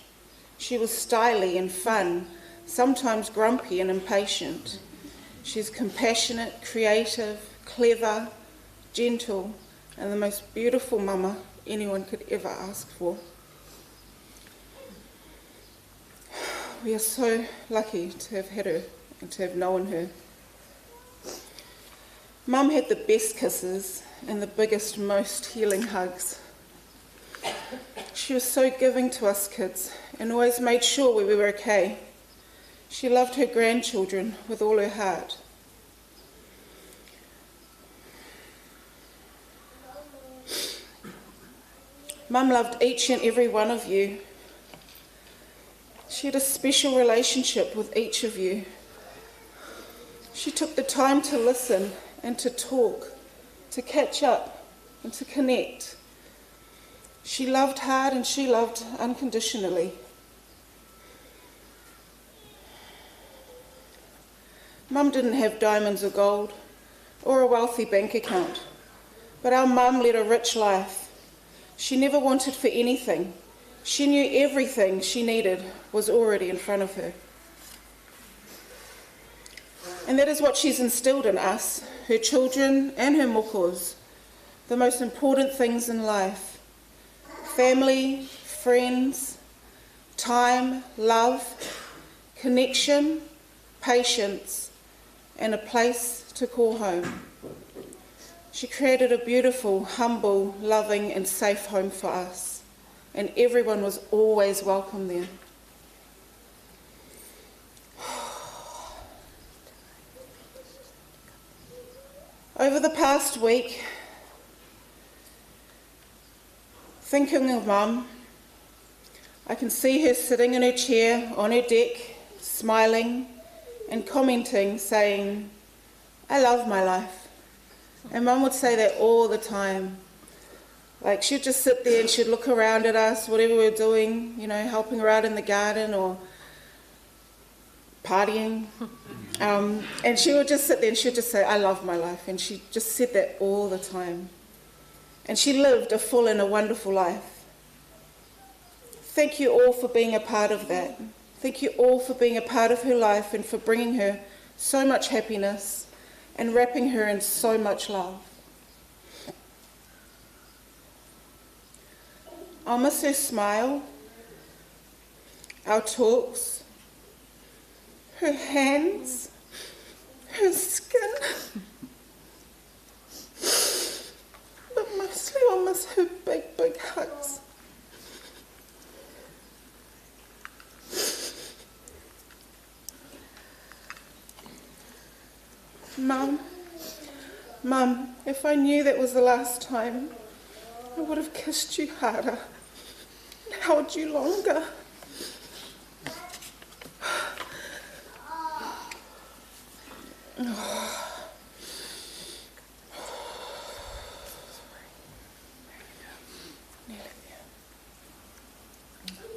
She was stylish and fun, sometimes grumpy and impatient. She's compassionate, creative, clever, gentle, and the most beautiful mama anyone could ever ask for. We are so lucky to have had her and to have known her. Mum had the best kisses and the biggest, most healing hugs. She was so giving to us kids and always made sure we were okay. She loved her grandchildren with all her heart. Mum loved each and every one of you. She had a special relationship with each of you. She took the time to listen and to talk, to catch up and to connect. She loved hard and she loved unconditionally. Mum didn't have diamonds or gold or a wealthy bank account, but our mum led a rich life. She never wanted for anything. She knew everything she needed was already in front of her. And that is what she's instilled in us, her children and her mokos, the most important things in life. Family, friends, time, love, connection, patience, and a place to call home. She created a beautiful, humble, loving and safe home for us, and everyone was always welcome there. Over the past week, thinking of Mum, I can see her sitting in her chair on her deck, smiling and commenting, saying, "I love my life." And Mum would say that all the time. Like, she'd just sit there and she'd look around at us, whatever we were doing, you know, helping her out in the garden or partying. And she would just sit there and she'd just say, "I love my life." And she just said that all the time. And she lived a full and a wonderful life. Thank you all for being a part of that. Thank you all for being a part of her life and for bringing her so much happiness and wrapping her in so much love. I'll miss her smile, our talks, her hands, her skin, but mostly I'll miss her big, big hugs. Mum, if I knew that was the last time, I would have kissed you harder and held you longer.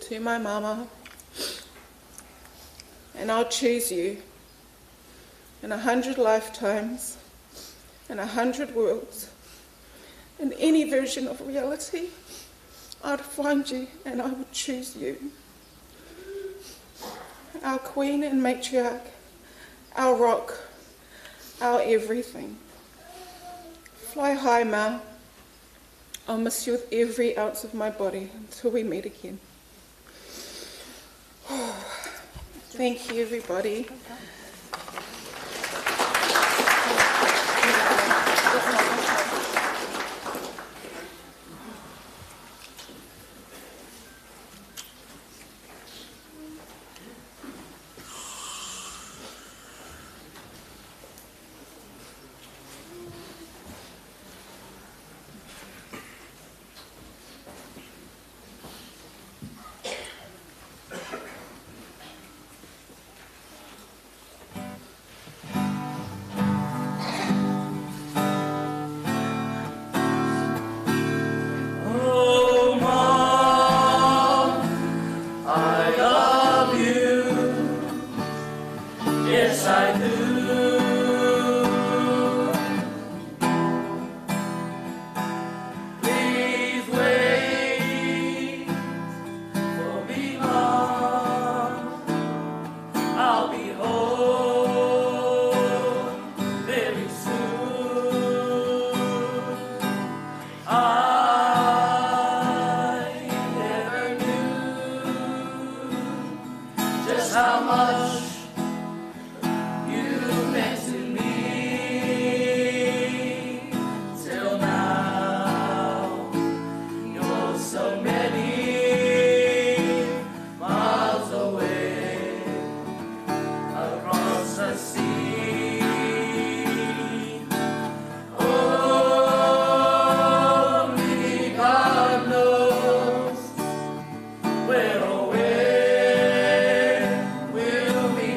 To my mama, and I'll choose you in 100 lifetimes, in 100 worlds, in any version of reality. I'd find you and I would choose you. Our queen and matriarch, our rock, our everything. Fly high, Ma. I'll miss you with every ounce of my body until we meet again. Thank you, everybody. Will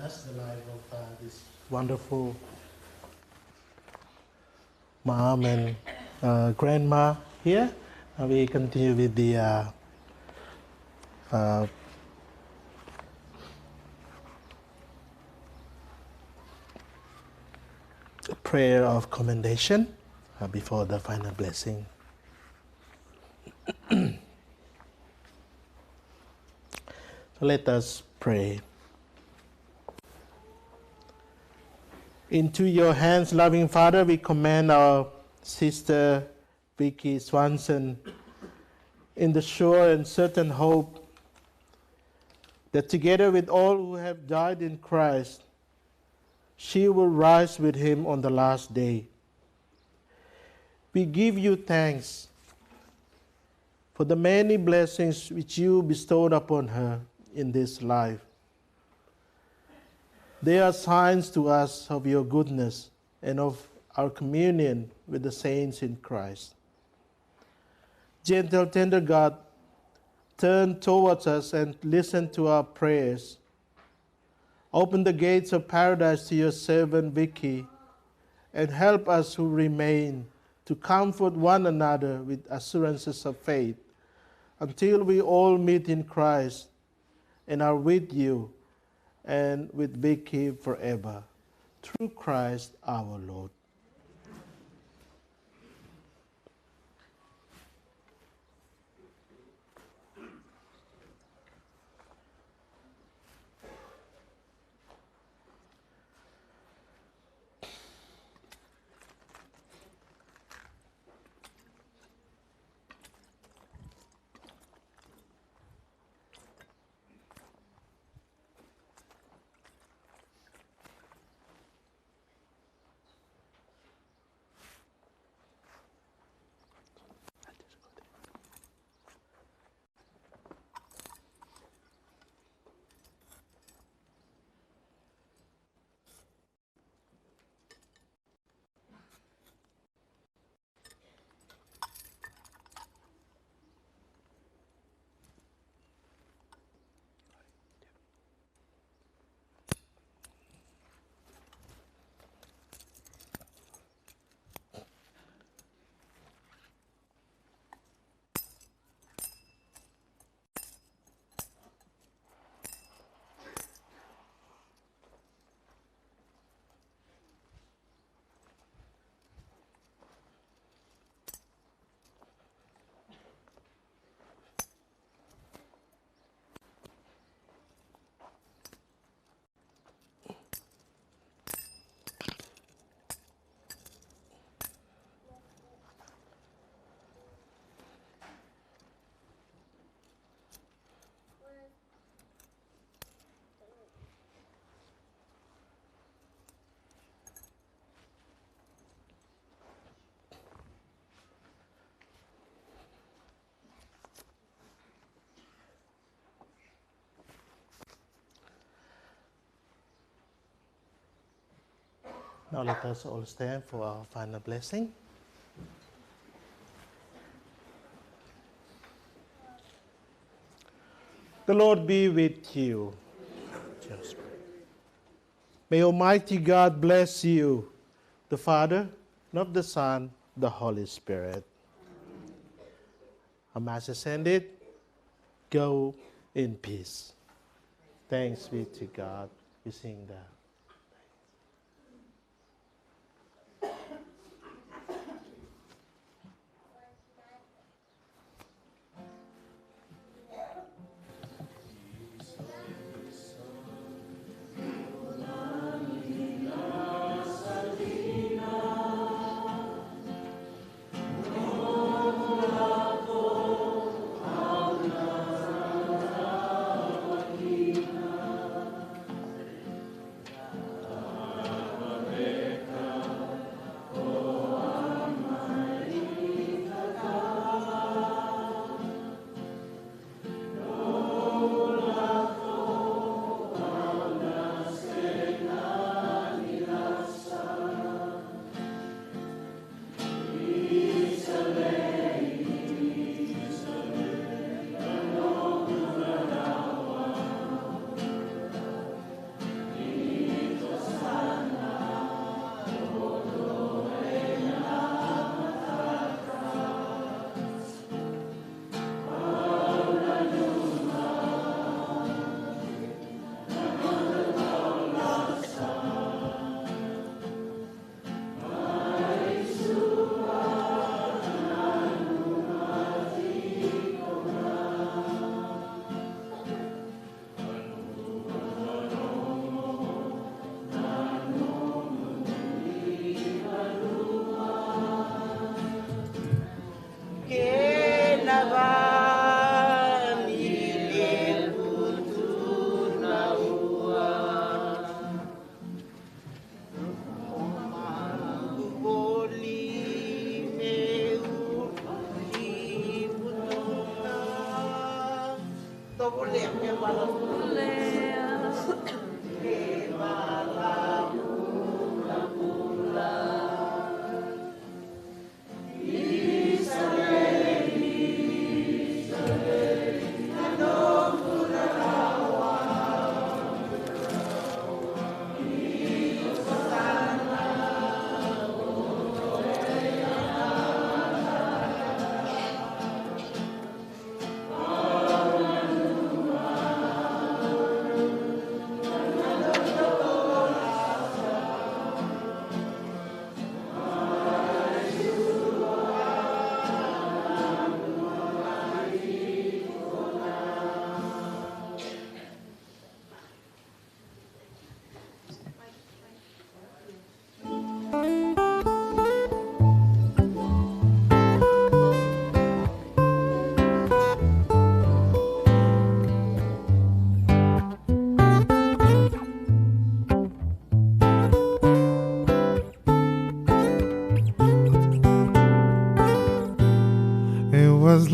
us the life of this wonderful mom and grandma here. We continue with the prayer of commendation before the final blessing. So let us pray. Into your hands, loving Father, we commend our sister Vicki Swanson in the sure and certain hope that together with all who have died in Christ, she will rise with him on the last day. We give you thanks for the many blessings which you bestowed upon her in this life. They are signs to us of your goodness and of our communion with the saints in Christ. Gentle, tender God, turn towards us and listen to our prayers. Open the gates of paradise to your servant Vicki and help us who remain to comfort one another with assurances of faith until we all meet in Christ and are with you and with Vicki forever. Through Christ our Lord. Now let us all stand for our final blessing. The Lord be with you. Just pray. May Almighty God bless you, the Father, and of the Son, the Holy Spirit. Our Mass is ended. Go in peace. Thanks be to God. We sing that.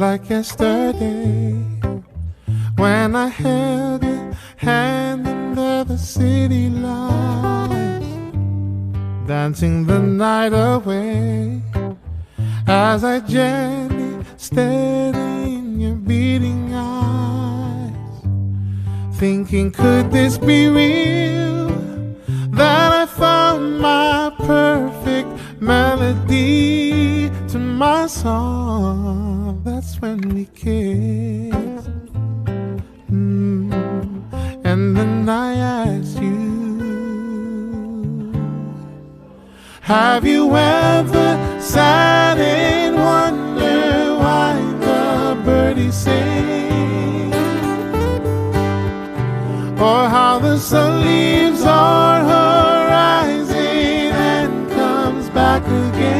like yesterday when I held your hand under the city lights, dancing the night away as I gently stared in your beating eyes, thinking, could this be real? That I found my perfect melody to my song. That's when we kissed. And then I asked you, have you ever sat and wondered why the birdies sing, or how the sun leaves our horizon and comes back again?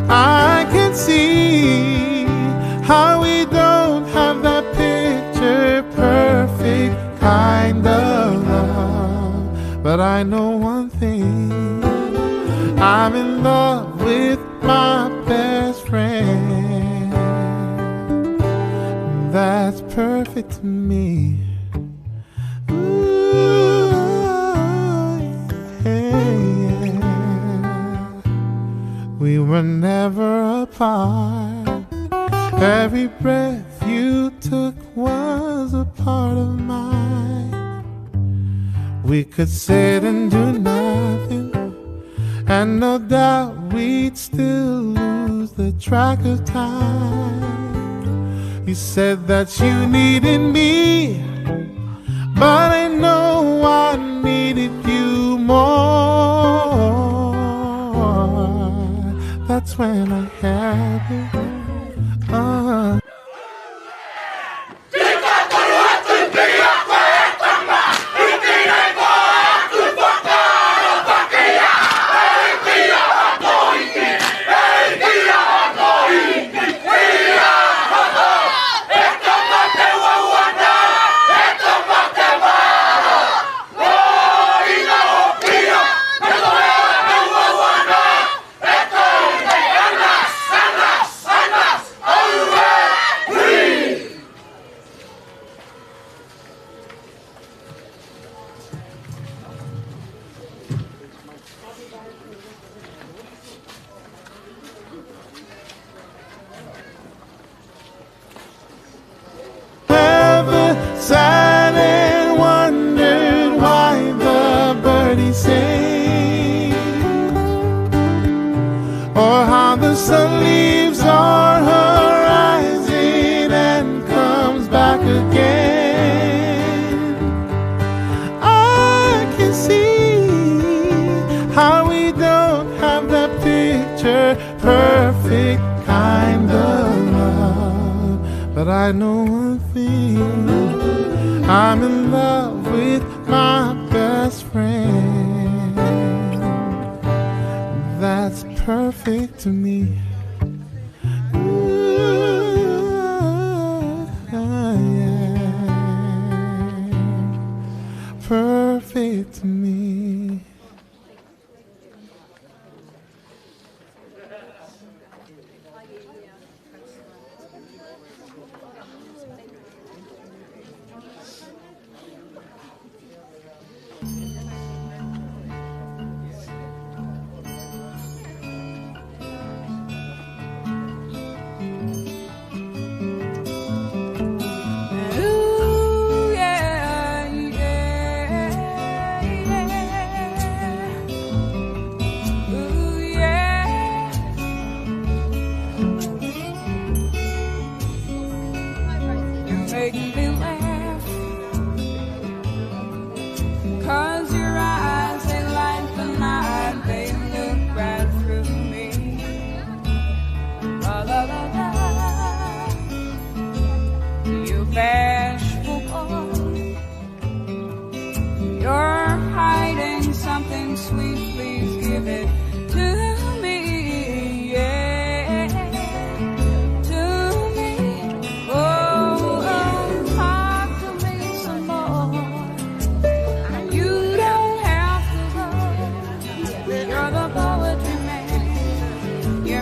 I can see how we don't have that picture perfect kind of love, but I know one thing, I'm in love with my best friend. That's perfect to me. Ooh, yeah. We were never apart. Every breath you took was a part of mine. We could sit and do nothing, and no doubt we'd still lose the track of time. You said that you needed me, but I know I needed you more. That's when I had you. Sat and wondered why the birdies sing, or how the sun leaves our horizon and comes back again. I can see how we don't have that picture perfect kind of love, but I know one thing, I'm in love with my best friend. That's perfect to me. Ooh, yeah. Perfect to me.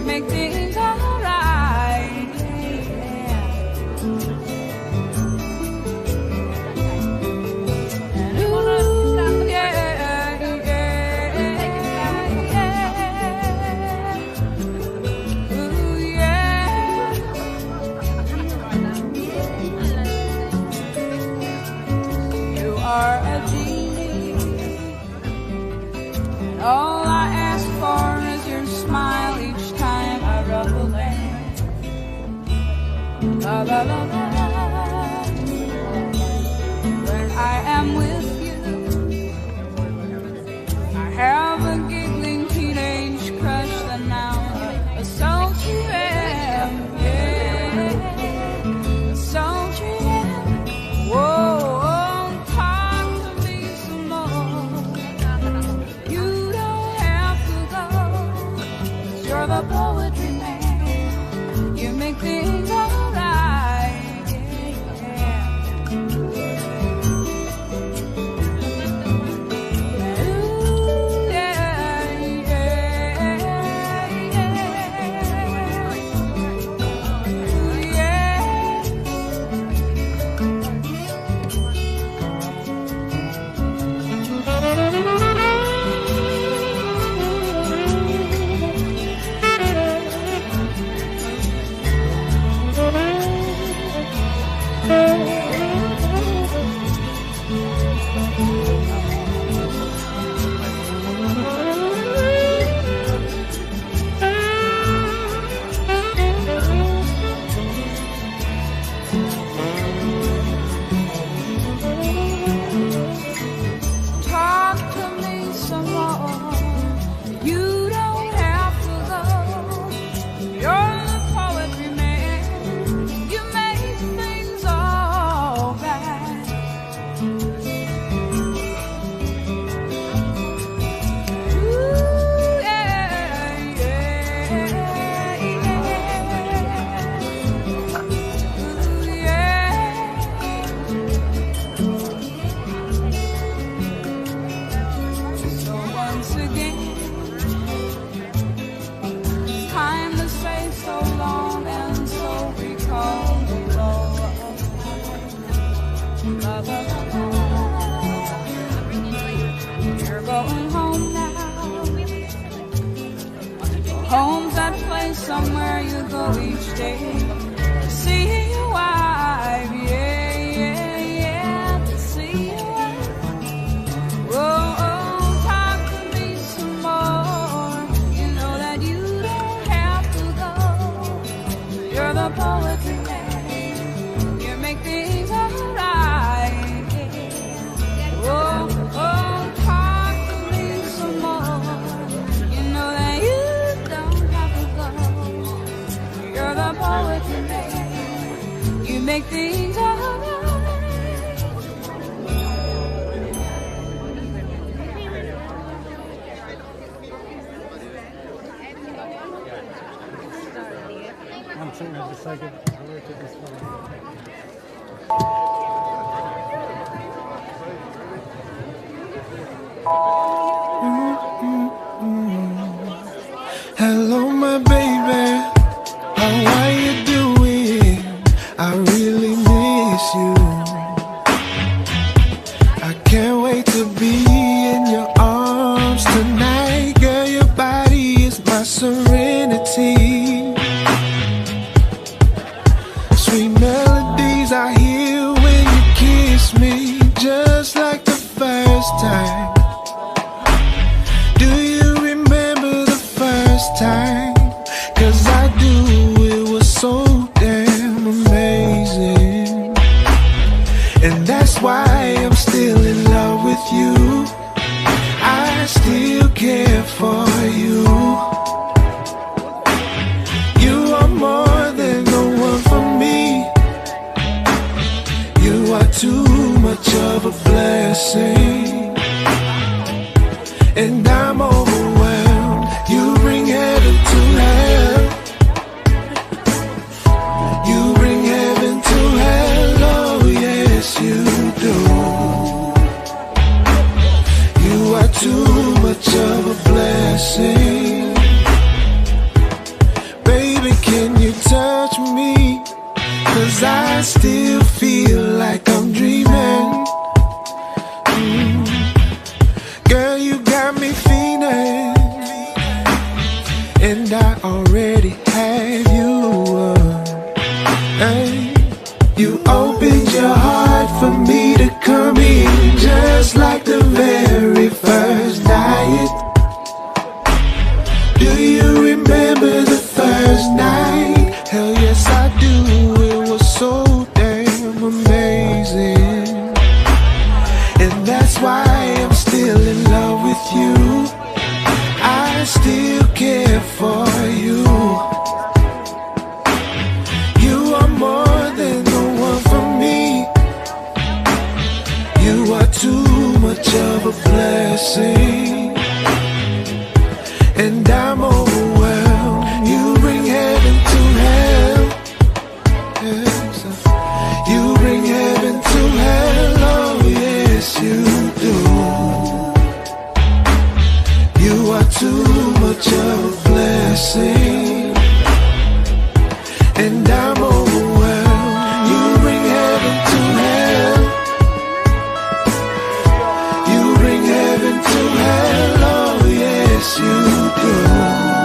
Make things all are a genie, and all I ask for is your smile each time I rub the lamp. La la la la. When I am with you, I have a giggling teenage crush that now a sultry am, yeah, a sultry am. Whoa, talk to me some more. You don't have to go, 'cause you're the poetry man. You make things alright, yeah. Talk to me some more. You don't have to go. You're the poetry man. You make things all right. Ooh, yeah, yeah, So once again, time to say so long and so recall the love. La, la, la, la. You're going home now. Home's that place somewhere you go each day to see your wife, yeah, yeah, yeah, to see your wife. Whoa, talk to me some more. You know that you don't have to go. You're the poetry man. You make things alright. Whoa, talk to me some more. You know that you don't have to go. You're the poetry man. You make things alright. I'm sitting there just like it. Hello, my baby. How are you doing? I really miss you. I can't wait to be in your arms tonight. Girl, your body is my serenity. Sweet melodies I hear when you kiss me, just like the first time. Do you remember the first time? 'Cause I do, it was so damn amazing. And that's why I'm still in love with you. I still care for you. You are more than the one for me. You are too much of a blessing. And I'm overwhelmed. You bring heaven to hell. You bring heaven to hell. Oh yes you do. You are too much of a blessing. Baby, can you touch me? 'Cause I still feel like I'm dreaming. Girl, you got me feeling. And I already have you. Hey, you opened your heart for me to come in. That's why I'm still in love with you. I still care for you. You are more than the one for me. You are too much of a blessing, and I'm overwhelmed. You bring heaven to hell. Yes. You bring heaven to hell. Oh yes, you do. You are too much of a blessing, and I'm overwhelmed. You bring heaven to hell. You bring heaven to hell. Oh yes, you do.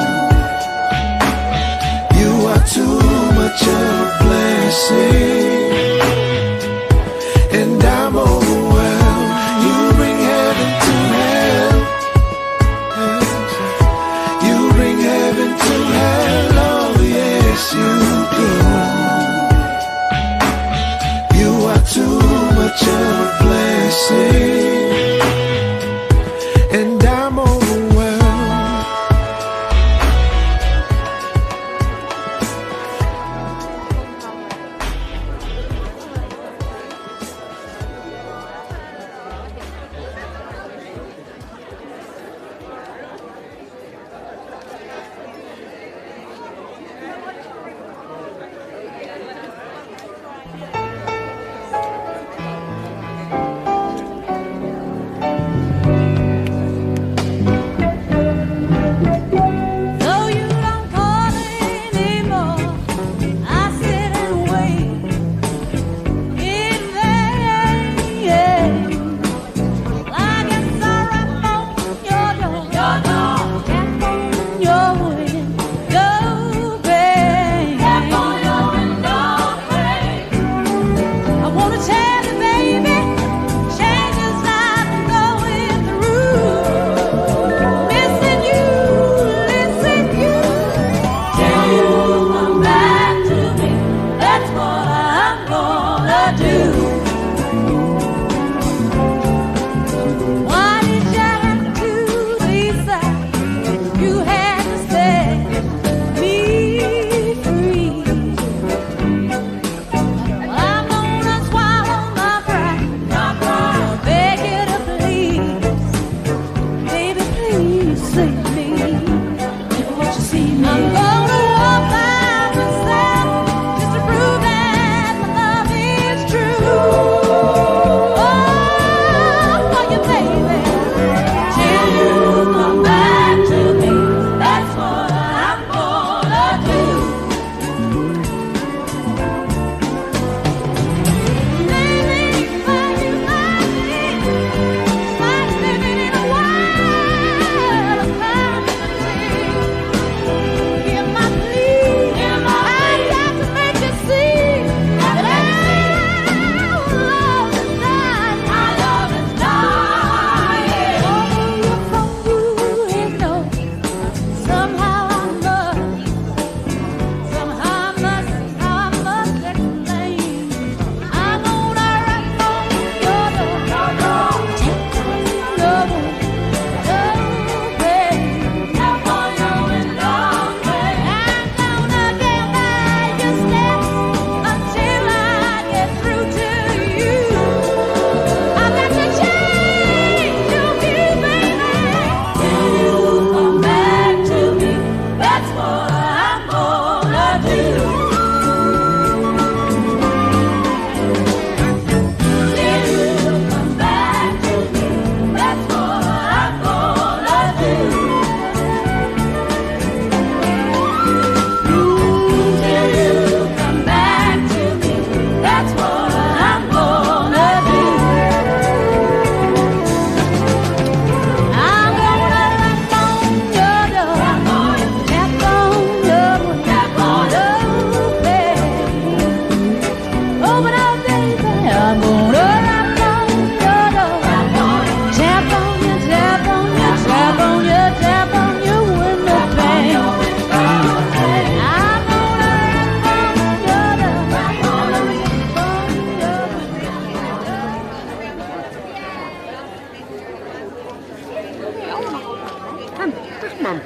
Mum.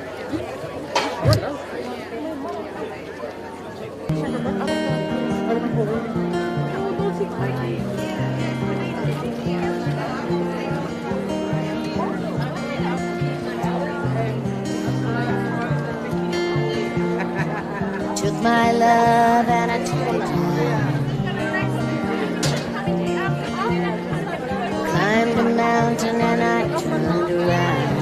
Took my love and I took it down. Climbed a mountain and I turned around.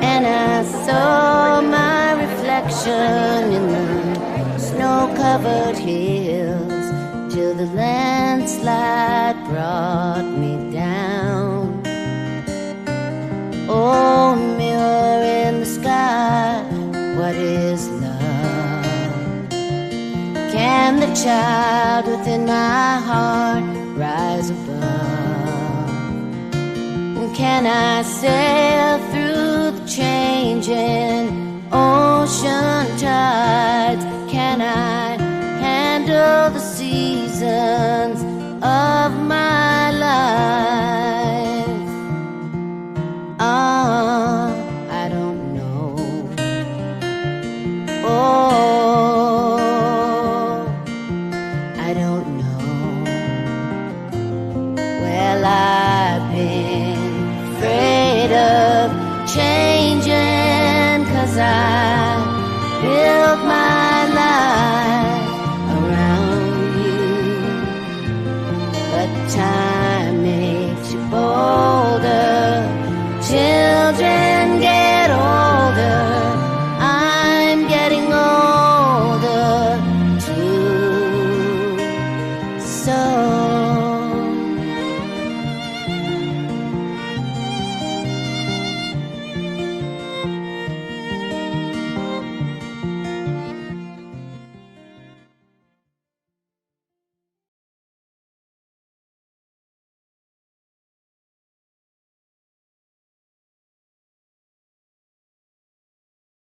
And I saw my reflection in the snow-covered hills till the landslide brought me down. Oh, mirror in the sky, what is love? Can the child within my heart rise above? Can I sail through the changing ocean tides? Can I handle the seasons of my life? I don't know. Oh, I don't know. Well, I've been afraid of changing 'cause I built my life around you, but time